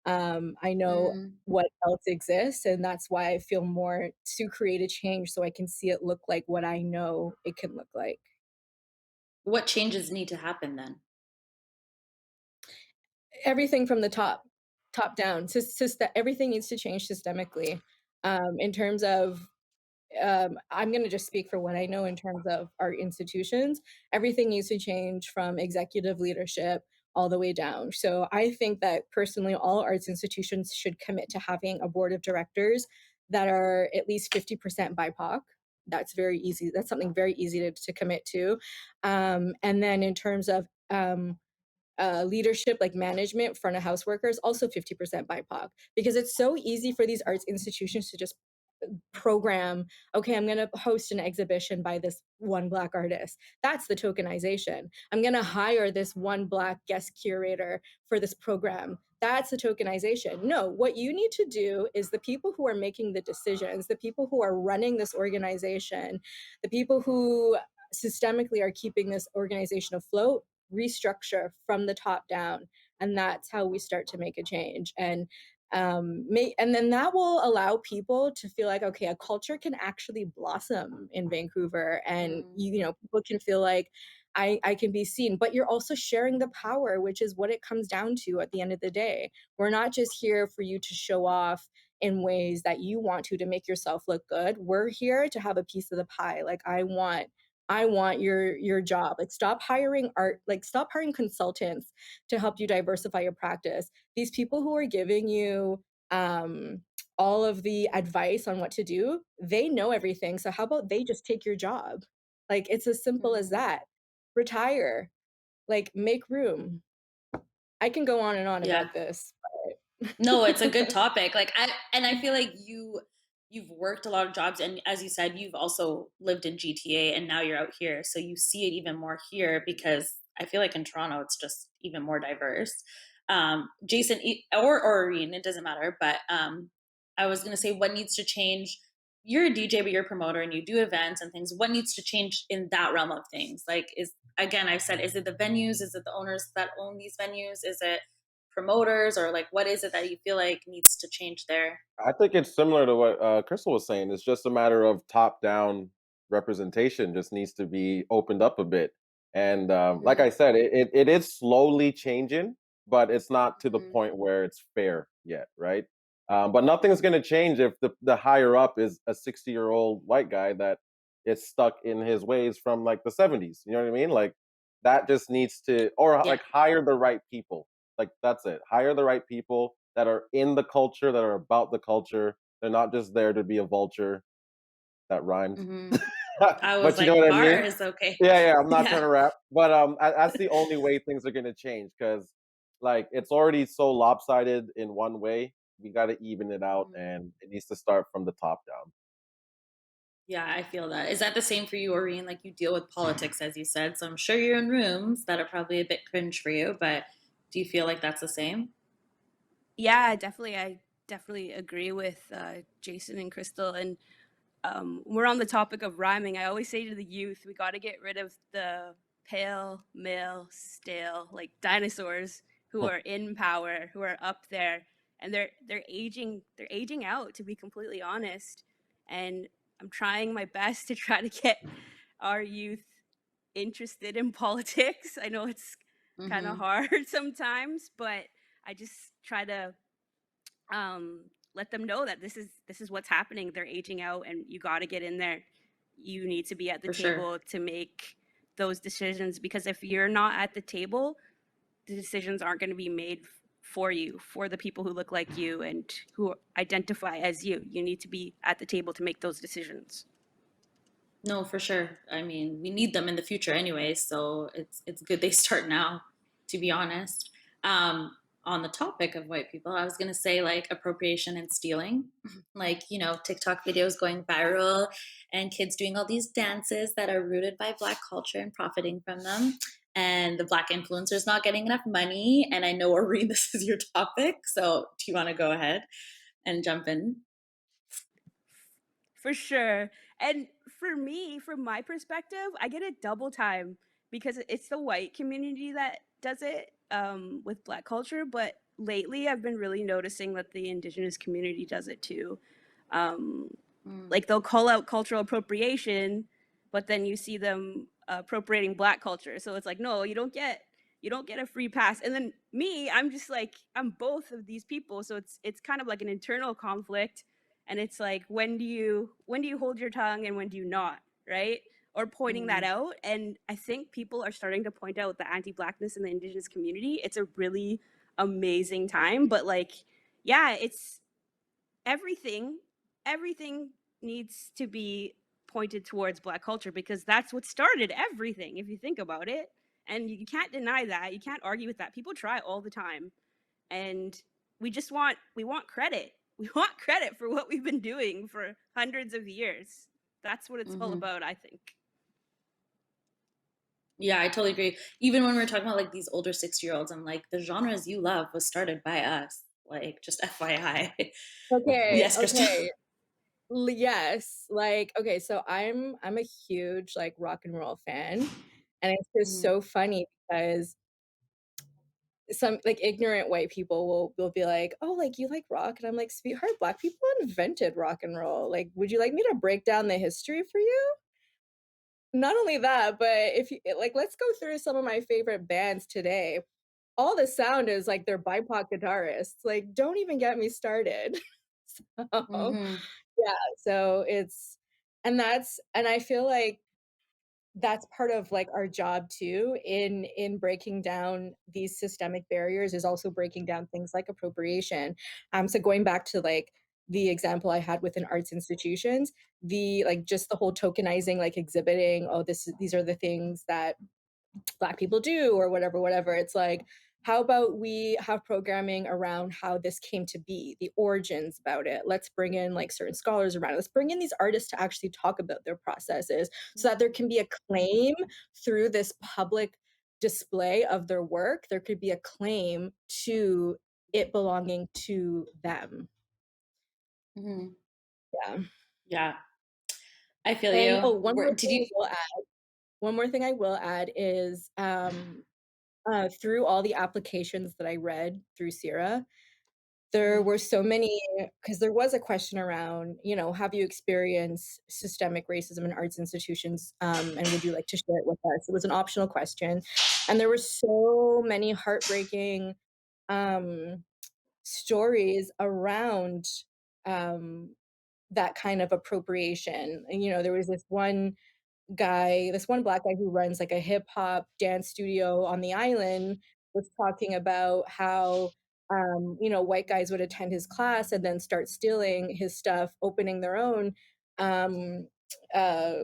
I know what else exists, and that's why I feel more to create a change so I can see it look like what I know it can look like. What changes need to happen then? Everything from the top down. Everything needs to change systemically. In terms of I'm going to just speak for what I know in terms of art institutions. Everything needs to change from executive leadership all the way down. So I think that personally, all arts institutions should commit to having a board of directors that are at least 50% BIPOC. That's very easy. That's something very easy to commit to. And then in terms of leadership, like management, front of house workers, also 50% BIPOC, because it's so easy for these arts institutions to just program, okay, I'm going to host an exhibition by this one Black artist. That's the tokenization. I'm going to hire this one Black guest curator for this program. That's the tokenization. No, what you need to do is the people who are making the decisions, the people who are running this organization, the people who systemically are keeping this organization afloat, restructure from the top down. And that's how we start to make a change. And and then that will allow people to feel like, okay, a culture can actually blossom in Vancouver, and people can feel like I can be seen. But you're also sharing the power, which is what it comes down to at the end of the day. We're not just here for you to show off in ways that you want to make yourself look good. We're here to have a piece of the pie. Like, I want your job. Like, stop hiring consultants to help you diversify your practice. These people who are giving you all of the advice on what to do, they know everything. So how about they just take your job? Like, it's as simple as that. Retire, like, make room. I can go on and on Yeah. about this. No, it's a good topic. Like, I feel like you've worked a lot of jobs, and as you said, you've also lived in GTA, and now you're out here, so you see it even more here, because I feel like in Toronto it's just even more diverse. Jason or Irene, it doesn't matter, but I was gonna say, what needs to change? You're a DJ, but you're a promoter and you do events and things. What needs to change in that realm of things? Like, again, I've said, is it the venues? Is it the owners that own these venues? Is it promoters, or like, what is it that you feel like needs to change there? I think it's similar to what Crystal was saying. It's just a matter of top-down representation just needs to be opened up a bit. And like I said, it is slowly changing, but it's not to the point where it's fair yet, right? But nothing's going to change if the higher up is a 60-year-old white guy that is stuck in his ways from like the 70s. You know what I mean? Like, that just needs to, or like, hire the right people. Like, that's it. Hire the right people that are in the culture, that are about the culture. They're not just there to be a vulture. That rhymed. I was But you like, know what I mean? bars, okay. Yeah, I'm not trying to rap. But that's the only way things are gonna change, because like, it's already so lopsided in one way. We gotta even it out, and it needs to start from the top down. Yeah, I feel that. Is that the same for you, Oreen? Like, you deal with politics, as you said, so I'm sure you're in rooms that are probably a bit cringe for you, but do you feel like that's the same? Yeah, I definitely agree with Jason and Crystal. And we're on the topic of rhyming. I always say to the youth, we got to get rid of the pale, male, stale, like dinosaurs who are in power, who are up there, and they're aging out, to be completely honest. And I'm trying my best to try to get our youth interested in politics. I know it's kind of hard sometimes, but I just try to let them know that this is what's happening. They're aging out, and you got to get in there. You need to be at the table to make those decisions, because if you're not at the table, the decisions aren't going to be made for you, for the people who look like you and who identify as you. You need to be at the table to make those decisions. No, for sure. I mean, we need them in the future anyway, so it's good they start now, to be honest. On the topic of white people, I was gonna say, like, appropriation and stealing, like, TikTok videos going viral, and kids doing all these dances that are rooted by Black culture and profiting from them, and the Black influencers not getting enough money. And I know, Aureen, this is your topic, so do you want to go ahead and jump in? For sure. And for me, from my perspective, I get it double time, because it's the white community that does it with Black culture. But lately, I've been really noticing that the Indigenous community does it too. Like, they'll call out cultural appropriation, but then you see them appropriating Black culture. So it's like, no, you don't get a free pass. And then me, I'm just like, I'm both of these people. So it's kind of like an internal conflict. And it's like, when do you hold your tongue and when do you not, right? Or pointing that out. And I think people are starting to point out the anti-Blackness in the Indigenous community. It's a really amazing time. But like, yeah, it's everything needs to be pointed towards Black culture, because that's what started everything, if you think about it. And you can't deny that. You can't argue with that. People try all the time. And we want credit. We want credit for what we've been doing for hundreds of years. That's what it's all about, I think. Yeah, I totally agree. Even when we're talking about like these older 60-year-olds, I'm like, the genres you love was started by us. Like, just FYI. Okay. Yes, Crystal. Okay. Yes. Like, okay, so I'm a huge like rock and roll fan. And it's just so funny because some like ignorant white people will be like, oh, like you like rock, and I'm like, sweetheart, Black people invented rock and roll. Like, would you like me to break down the history for you? Not only that, but if you like, let's go through some of my favorite bands today. All the sound is like they're BIPOC guitarists. Like, don't even get me started. So Mm-hmm. yeah, so it's and I feel like that's part of like our job too in breaking down these systemic barriers is also breaking down things like appropriation. So going back to like the example I had within arts institutions, the like just the whole tokenizing, like exhibiting, oh, these are the things that Black people do or whatever. It's like, how about we have programming around how this came to be, the origins about it. Let's bring in like certain scholars around it. Let's bring in these artists to actually talk about their processes so that there can be a claim through this public display of their work. There could be a claim to it belonging to them. Mm-hmm. Yeah. Yeah. I feel And you. one more Did thing you? I will add. One more thing I will add is through all the applications that I read through CIRA, there were so many, because there was a question around, you know, have you experienced systemic racism in arts institutions, and would you like to share it with us? It was an optional question, and there were so many heartbreaking stories around that kind of appropriation. And, you know, there was this one Black guy who runs like a hip hop dance studio on the island was talking about how you know, white guys would attend his class and then start stealing his stuff, opening their own um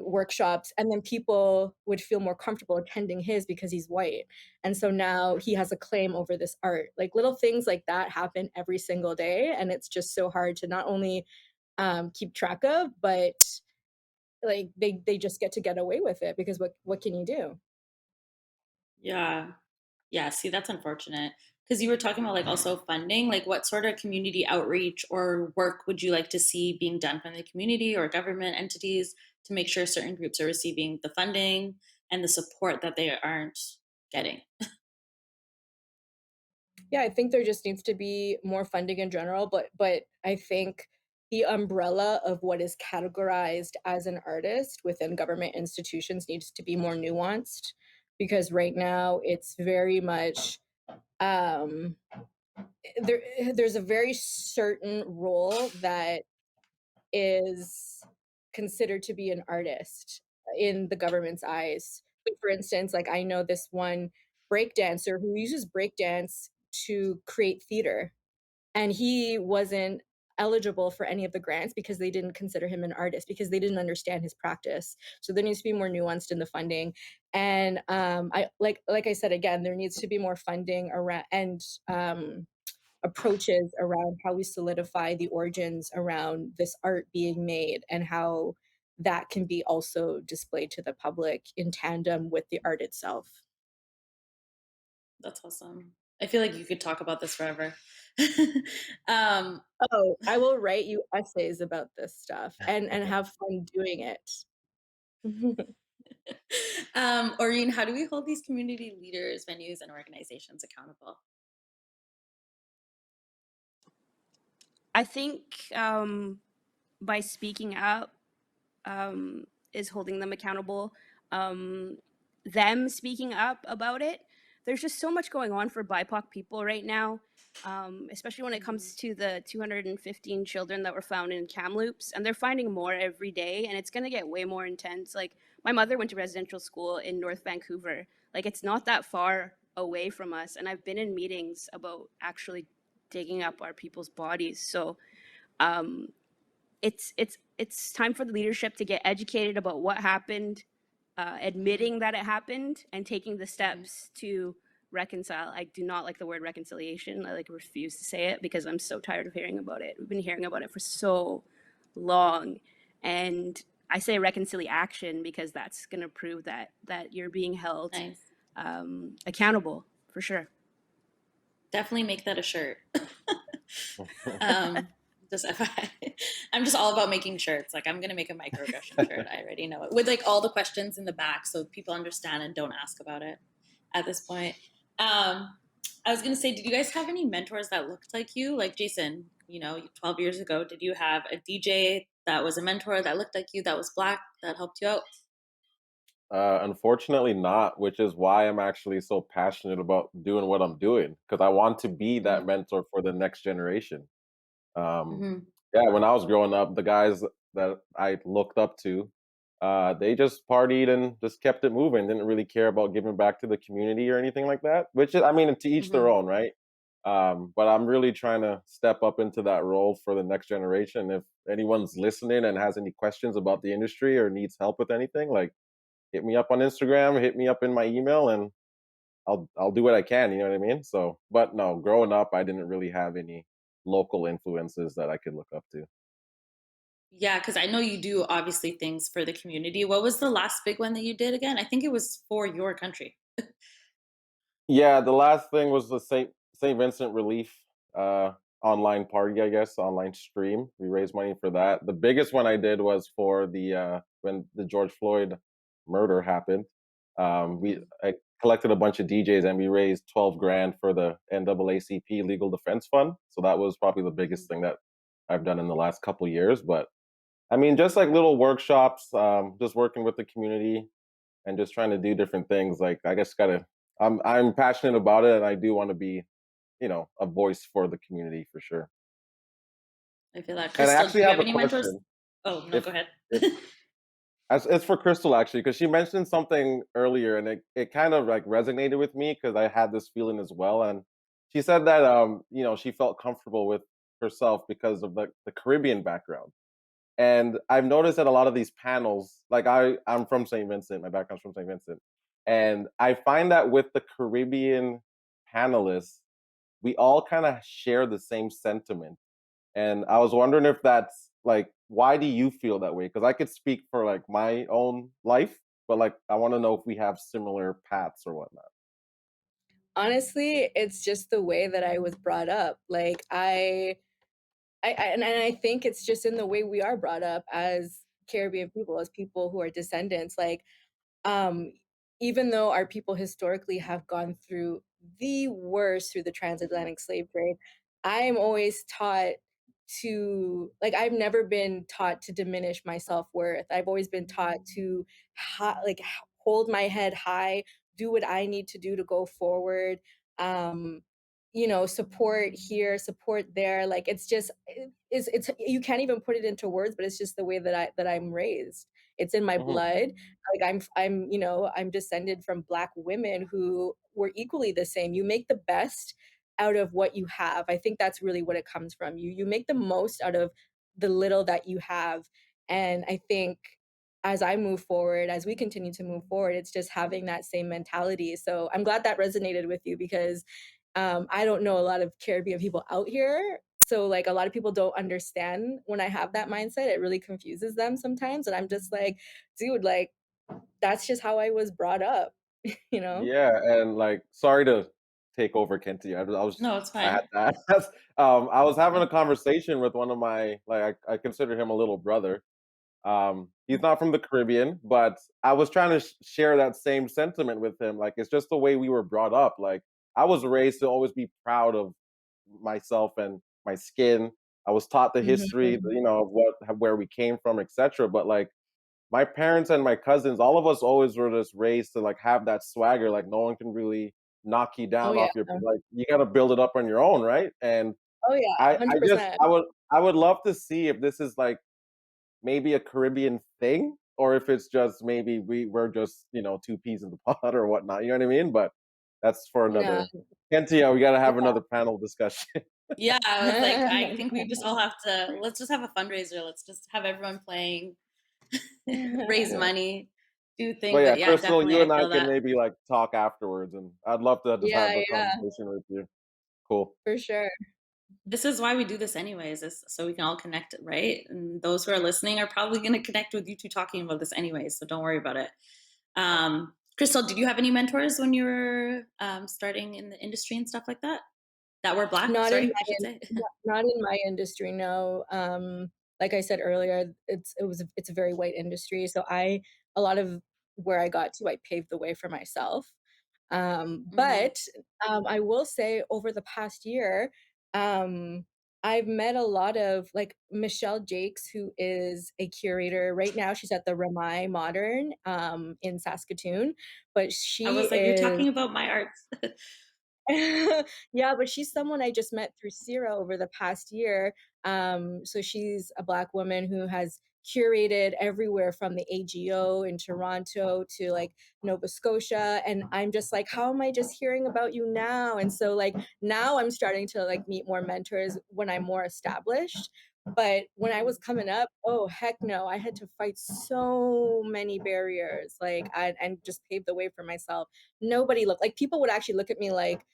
workshops, and then people would feel more comfortable attending his because he's white. And so now he has a claim over this art. Like little things like that happen every single day, and it's just so hard to not only keep track of, but like they just get away with it because what can you do? Yeah. Yeah. See, that's unfortunate. Because you were talking about like also funding, like what sort of community outreach or work would you like to see being done from the community or government entities to make sure certain groups are receiving the funding and the support that they aren't getting? Yeah, I think there just needs to be more funding in general, but I think the umbrella of what is categorized as an artist within government institutions needs to be more nuanced, because right now it's very much um there's a very certain role that is considered to be an artist in the government's eyes. Like, for instance, like I know this one breakdancer who uses breakdance to create theater, and he wasn't eligible for any of the grants because they didn't consider him an artist, because they didn't understand his practice. So there needs to be more nuanced in the funding. And I like I said again, there needs to be more funding around and approaches around how we solidify the origins around this art being made, and how that can be also displayed to the public in tandem with the art itself. That's awesome. I feel like you could talk about this forever. um, Oh, I will write you essays about this stuff and have fun doing it. Oreen, how do we hold these community leaders, venues, and organizations accountable? I think by speaking up is holding them accountable. Them speaking up about it. There's just so much going on for BIPOC people right now, especially when it comes to the 215 children that were found in Kamloops, and they're finding more every day, and it's going to get way more intense. Like, my mother went to residential school in North Vancouver. Like, it's not that far away from us, and I've been in meetings about actually digging up our people's bodies. So it's time for the leadership to get educated about what happened, admitting that it happened, and taking the steps to reconcile. I do not like the word reconciliation. I like refuse to say it because I'm so tired of hearing about it. We've been hearing about it for so long, and I say reconciliation because that's going to prove that you're being held accountable for sure. Definitely make that a shirt. Just I'm just all about making shirts. Like, I'm gonna make a microaggression shirt. I already know it, with like all the questions in the back so people understand and don't ask about it at this point. I was going to say, did you guys have any mentors that looked like you? Like Jason, 12 years ago, did you have a DJ that was a mentor that looked like you, that was Black, that helped you out? Unfortunately, not, which is why I'm actually so passionate about doing what I'm doing because I want to be that mentor for the next generation. Um, Mm-hmm. yeah, when I was growing up, the guys that I looked up to, they just partied and just kept it moving. Didn't really care about giving back to the community or anything like that. Which is, I mean, to each their Mm-hmm. own, right? But I'm really trying to step up into that role for the next generation. If anyone's listening and has any questions about the industry or needs help with anything, like hit me up on Instagram, hit me up in my email, and I'll do what I can. You know what I mean? So, but no, growing up, I didn't really have any local influences that I could look up to. Yeah, because I know you do obviously things for the community. What was the last big one that you did again? I think it was for your country. Yeah, the last thing was the Saint Vincent Relief uh, online party, I guess, online stream. We raised money for that. The biggest one I did was for the when the George Floyd murder happened. We Mhm. I collected a bunch of DJs and we raised 12 grand for the NAACP Legal Defense Fund. So that was probably the biggest thing that I've done in the last couple years. But I mean, just like little workshops, just working with the community and just trying to do different things. Like I guess gotta I'm passionate about it and I do want to be, a voice for the community for sure. I feel that. And I Crystal, do actually you have have a any mentors? question. Oh, no, If go ahead. if it's for Crystal actually, because she mentioned something earlier and it kind of like resonated with me because I had this feeling as well. And she said that she felt comfortable with herself because of the Caribbean background. And I've noticed that a lot of these panels, like I'm from St. Vincent, my background's from St. Vincent. And I find that with the Caribbean panelists, we all kind of share the same sentiment. And I was wondering if that's like, why do you feel that way? Because I could speak for like my own life, but like I want to know if we have similar paths or whatnot. Honestly, it's just the way that I was brought up. Like and I think it's just in the way we are brought up as Caribbean people, as people who are descendants. Like um, even though our people historically have gone through the worst through the transatlantic slave trade, I am always taught to like I've never been taught to diminish my self-worth. I've always been taught to hold my head high, do what I need to do to go forward. Um, support here, support there. Like it's you can't even put it into words, but it's just the way that I'm raised. It's in my Hmm. blood. Like I'm descended from Black women who were equally the same. You make the best out of what you have. I think that's really what it comes from. You make the most out of the little that you have. And I think as I move forward, as we continue to move forward, it's just having that same mentality. So I'm glad that resonated with you because I don't know a lot of Caribbean people out here. So like a lot of people don't understand when I have that mindset. It really confuses them sometimes. And I'm just like, dude, like that's just how I was brought up, you know? Yeah, and like, sorry to take over, Kenty. No, it's I fine. had to ask. I was having a conversation with one of my, like, I consider him a little brother. He's not from the Caribbean, but I was trying to share that same sentiment with him. Like, it's just the way we were brought up. Like, I was raised to always be proud of myself and my skin. I was taught the history, Mhm. of where we came from, etc. But like my parents and my cousins, all of us always were just raised to like have that swagger. Like no one can really knock you Oh down yeah. off your like you got to build it up on your own, right? And Oh yeah, I just 100%. I would love to see if this is like maybe a Caribbean thing or if it's just maybe we're just two peas in the pot or whatnot. You know what I mean? But that's for No. another. Kentia, we got to Yeah. have another panel discussion. Yeah, I was like, I think we just all have to, let's just have a fundraiser. Let's just have everyone playing, raise Yeah. money, do But thing. yeah, But yeah, Crystal, definitely. you I and I feel can that. maybe like talk afterwards, and I'd love to just Yeah, have a yeah, conversation with you. Cool. for sure. This is why we do this anyways, is so we can all connect, right? And those who are listening are probably going to connect with you two talking about this anyways, so don't worry about it. Crystal, did you have any mentors when you were starting in the industry and stuff like that? That were Black, Not in sorry, I my should say. not in my industry, no. Like I said earlier, it's a very white industry. So a lot of where I got to, I paved the way for myself. But I will say over the past year, I've met a lot of like Michelle Jakes, who is a curator right now. She's at the Ramai Modern in Saskatoon, but I she was like, you're is talking about my arts. yeah, but she's someone I just met through Sierra over the past year. So she's a Black woman who has curated everywhere from the AGO in Toronto to like Nova Scotia. And I'm just like, how am I just hearing about you now? And so like now I'm starting to like meet more mentors when I'm more established. But when I was coming up, oh heck no, I had to fight so many barriers, like and just pave the way for myself. Nobody looked like people would actually look at me like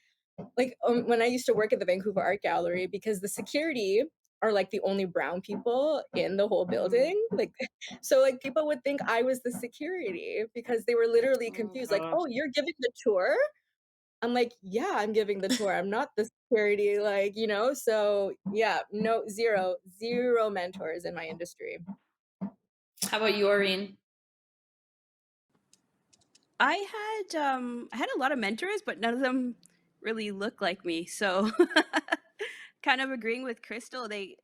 when I used to work at the Vancouver Art Gallery, because the security are like the only brown people in the whole building. Like, so like people would think I was the security because they were literally confused. Like, gosh. oh, you're giving the tour? I'm like, yeah, I'm giving the tour. I'm not the security, like, you know? So yeah, no, zero mentors in my industry. How about you, Aureen? I had a lot of mentors, but none of them really look like me. So kind of agreeing with Crystal, they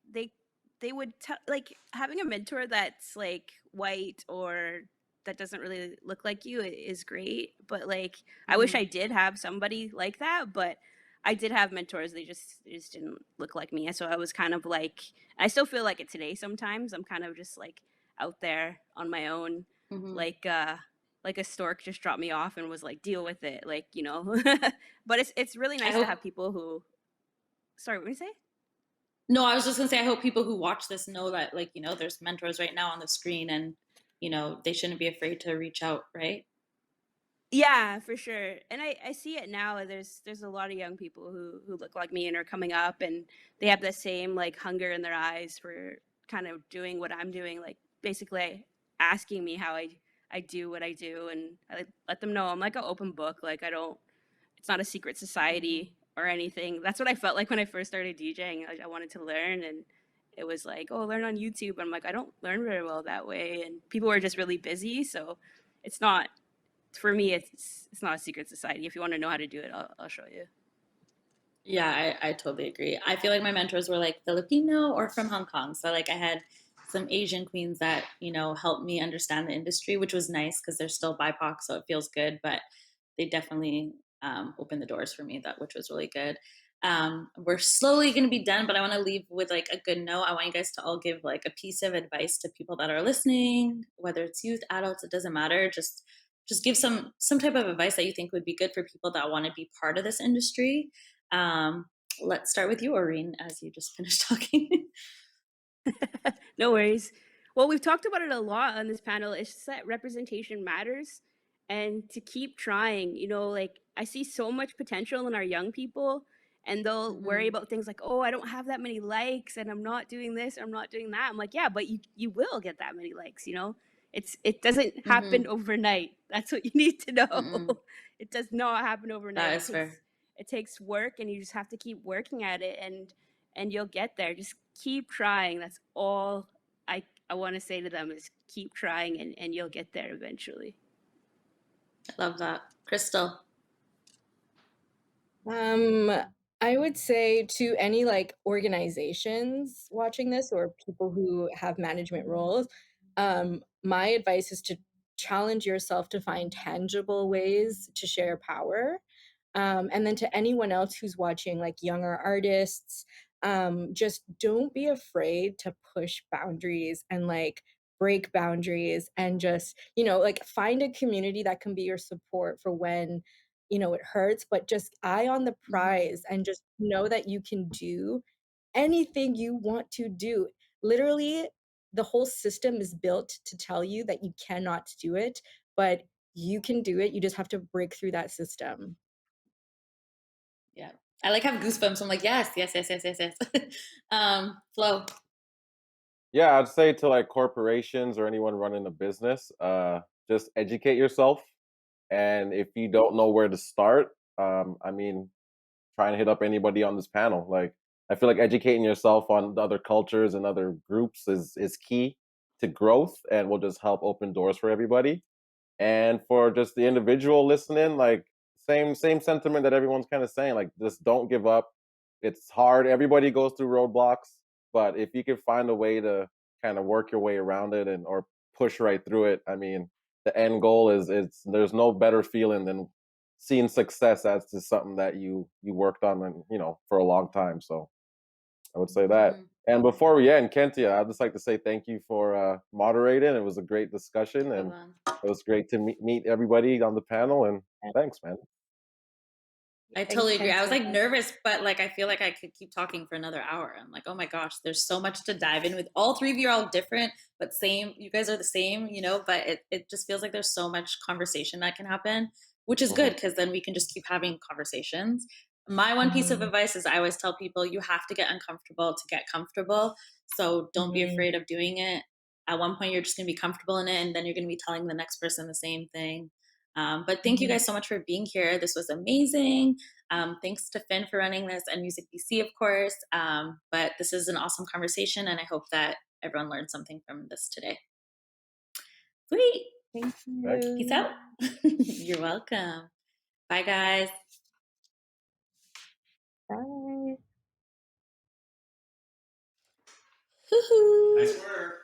would like having a mentor that's like white or that doesn't really look like you is great, but like I wish I did have somebody like that, but I did have mentors, they just didn't look like me. And so I was kind of like, I still feel like it today sometimes. I'm kind of just like out there on my own, like a stork just dropped me off and was like, deal with it, like, you know. But it's really nice to have people who, sorry, what did you say? No, I was just gonna say, I hope people who watch this know that, like, you know, there's mentors right now on the screen, and you know they shouldn't be afraid to reach out, right? Yeah, for sure. And I see it now. There's a lot of young people who look like me and are coming up, and they have the same like hunger in their eyes for kind of doing what I'm doing, like basically asking me how I do what I do, and I let them know I'm like an open book. Like I don't, it's not a secret society or anything. That's what I felt like when I first started DJing. I wanted to learn, and it was like, oh, learn on YouTube. I'm like, I don't learn very well that way, and people were just really busy, so it's not, for me, it's not a secret society. If you want to know how to do it, I'll show you. Yeah, I totally agree. I feel like my mentors were like Filipino or from Hong Kong. So like I had some Asian queens that, you know, helped me understand the industry, which was nice because they're still BIPOC, so it feels good. But they definitely opened the doors for me, that which was really good. We're slowly going to be done, but I want to leave with like a good note. I want you guys to all give like a piece of advice to people that are listening, whether it's youth, adults, it doesn't matter. Just give some type of advice that you think would be good for people that want to be part of this industry. um, let's start with you, Aureen, as you just finished talking. No worries. Well, we've talked about it a lot on this panel. It's just that representation matters, and to keep trying. You know, like I see so much potential in our young people, and they'll worry about things like, oh, I don't have that many likes, and I'm not doing this, or I'm not doing that. I'm like, yeah, but you will get that many likes. You know, it doesn't happen overnight. That's what you need to know. It does not happen overnight. That is fair. It takes work, and you just have to keep working at it, and you'll get there. Just keep trying. That's all I want to say to them, is keep trying, and you'll get there eventually. I love that. Crystal. I would say to any like organizations watching this or people who have management roles, my advice is to challenge yourself to find tangible ways to share power. And then to anyone else who's watching, like younger artists, just don't be afraid to push boundaries and like break boundaries, and just, you know, like find a community that can be your support for when, you know, it hurts, but just eye on the prize and just know that you can do anything you want to do. Literally, the whole system is built to tell you that you cannot do it, but you can do it. You just have to break through that system. Yeah, I like have goosebumps. I'm like, yes, yes, yes, yes, yes, yes. Flo. Yeah, I'd say to like corporations or anyone running a business, just educate yourself. And if you don't know where to start, I mean, try and hit up anybody on this panel. Like, I feel like educating yourself on the other cultures and other groups is key to growth, and will just help open doors for everybody. And for just the individual listening, like, same sentiment that everyone's kind of saying. Like, just don't give up. It's hard. Everybody goes through roadblocks, but if you can find a way to kind of work your way around it and or push right through it, I mean, the end goal is there's no better feeling than seeing success as to something that you worked on and for a long time. So I would say that. And before we end, Kentia, I'd just like to say thank you for moderating. It was a great discussion, and it was great to meet everybody on the panel. And thanks, man. I totally agree. I was like nervous, but like I feel like I could keep talking for another hour. I'm like, oh my gosh, there's so much to dive in with. All three of you are all different, but same. You guys are the same, but it just feels like there's so much conversation that can happen, which is good because then we can just keep having conversations. My one piece of advice is I always tell people you have to get uncomfortable to get comfortable. So don't be afraid of doing it. At one point, you're just going to be comfortable in it, and then you're going to be telling the next person the same thing. But thank you guys so much for being here. This was amazing. Thanks to Finn for running this and Music BC, of course. But this is an awesome conversation, and I hope that everyone learned something from this today. Sweet. Thank you. Peace out. You're welcome. Bye, guys. Bye. Woo-hoo. Nice work.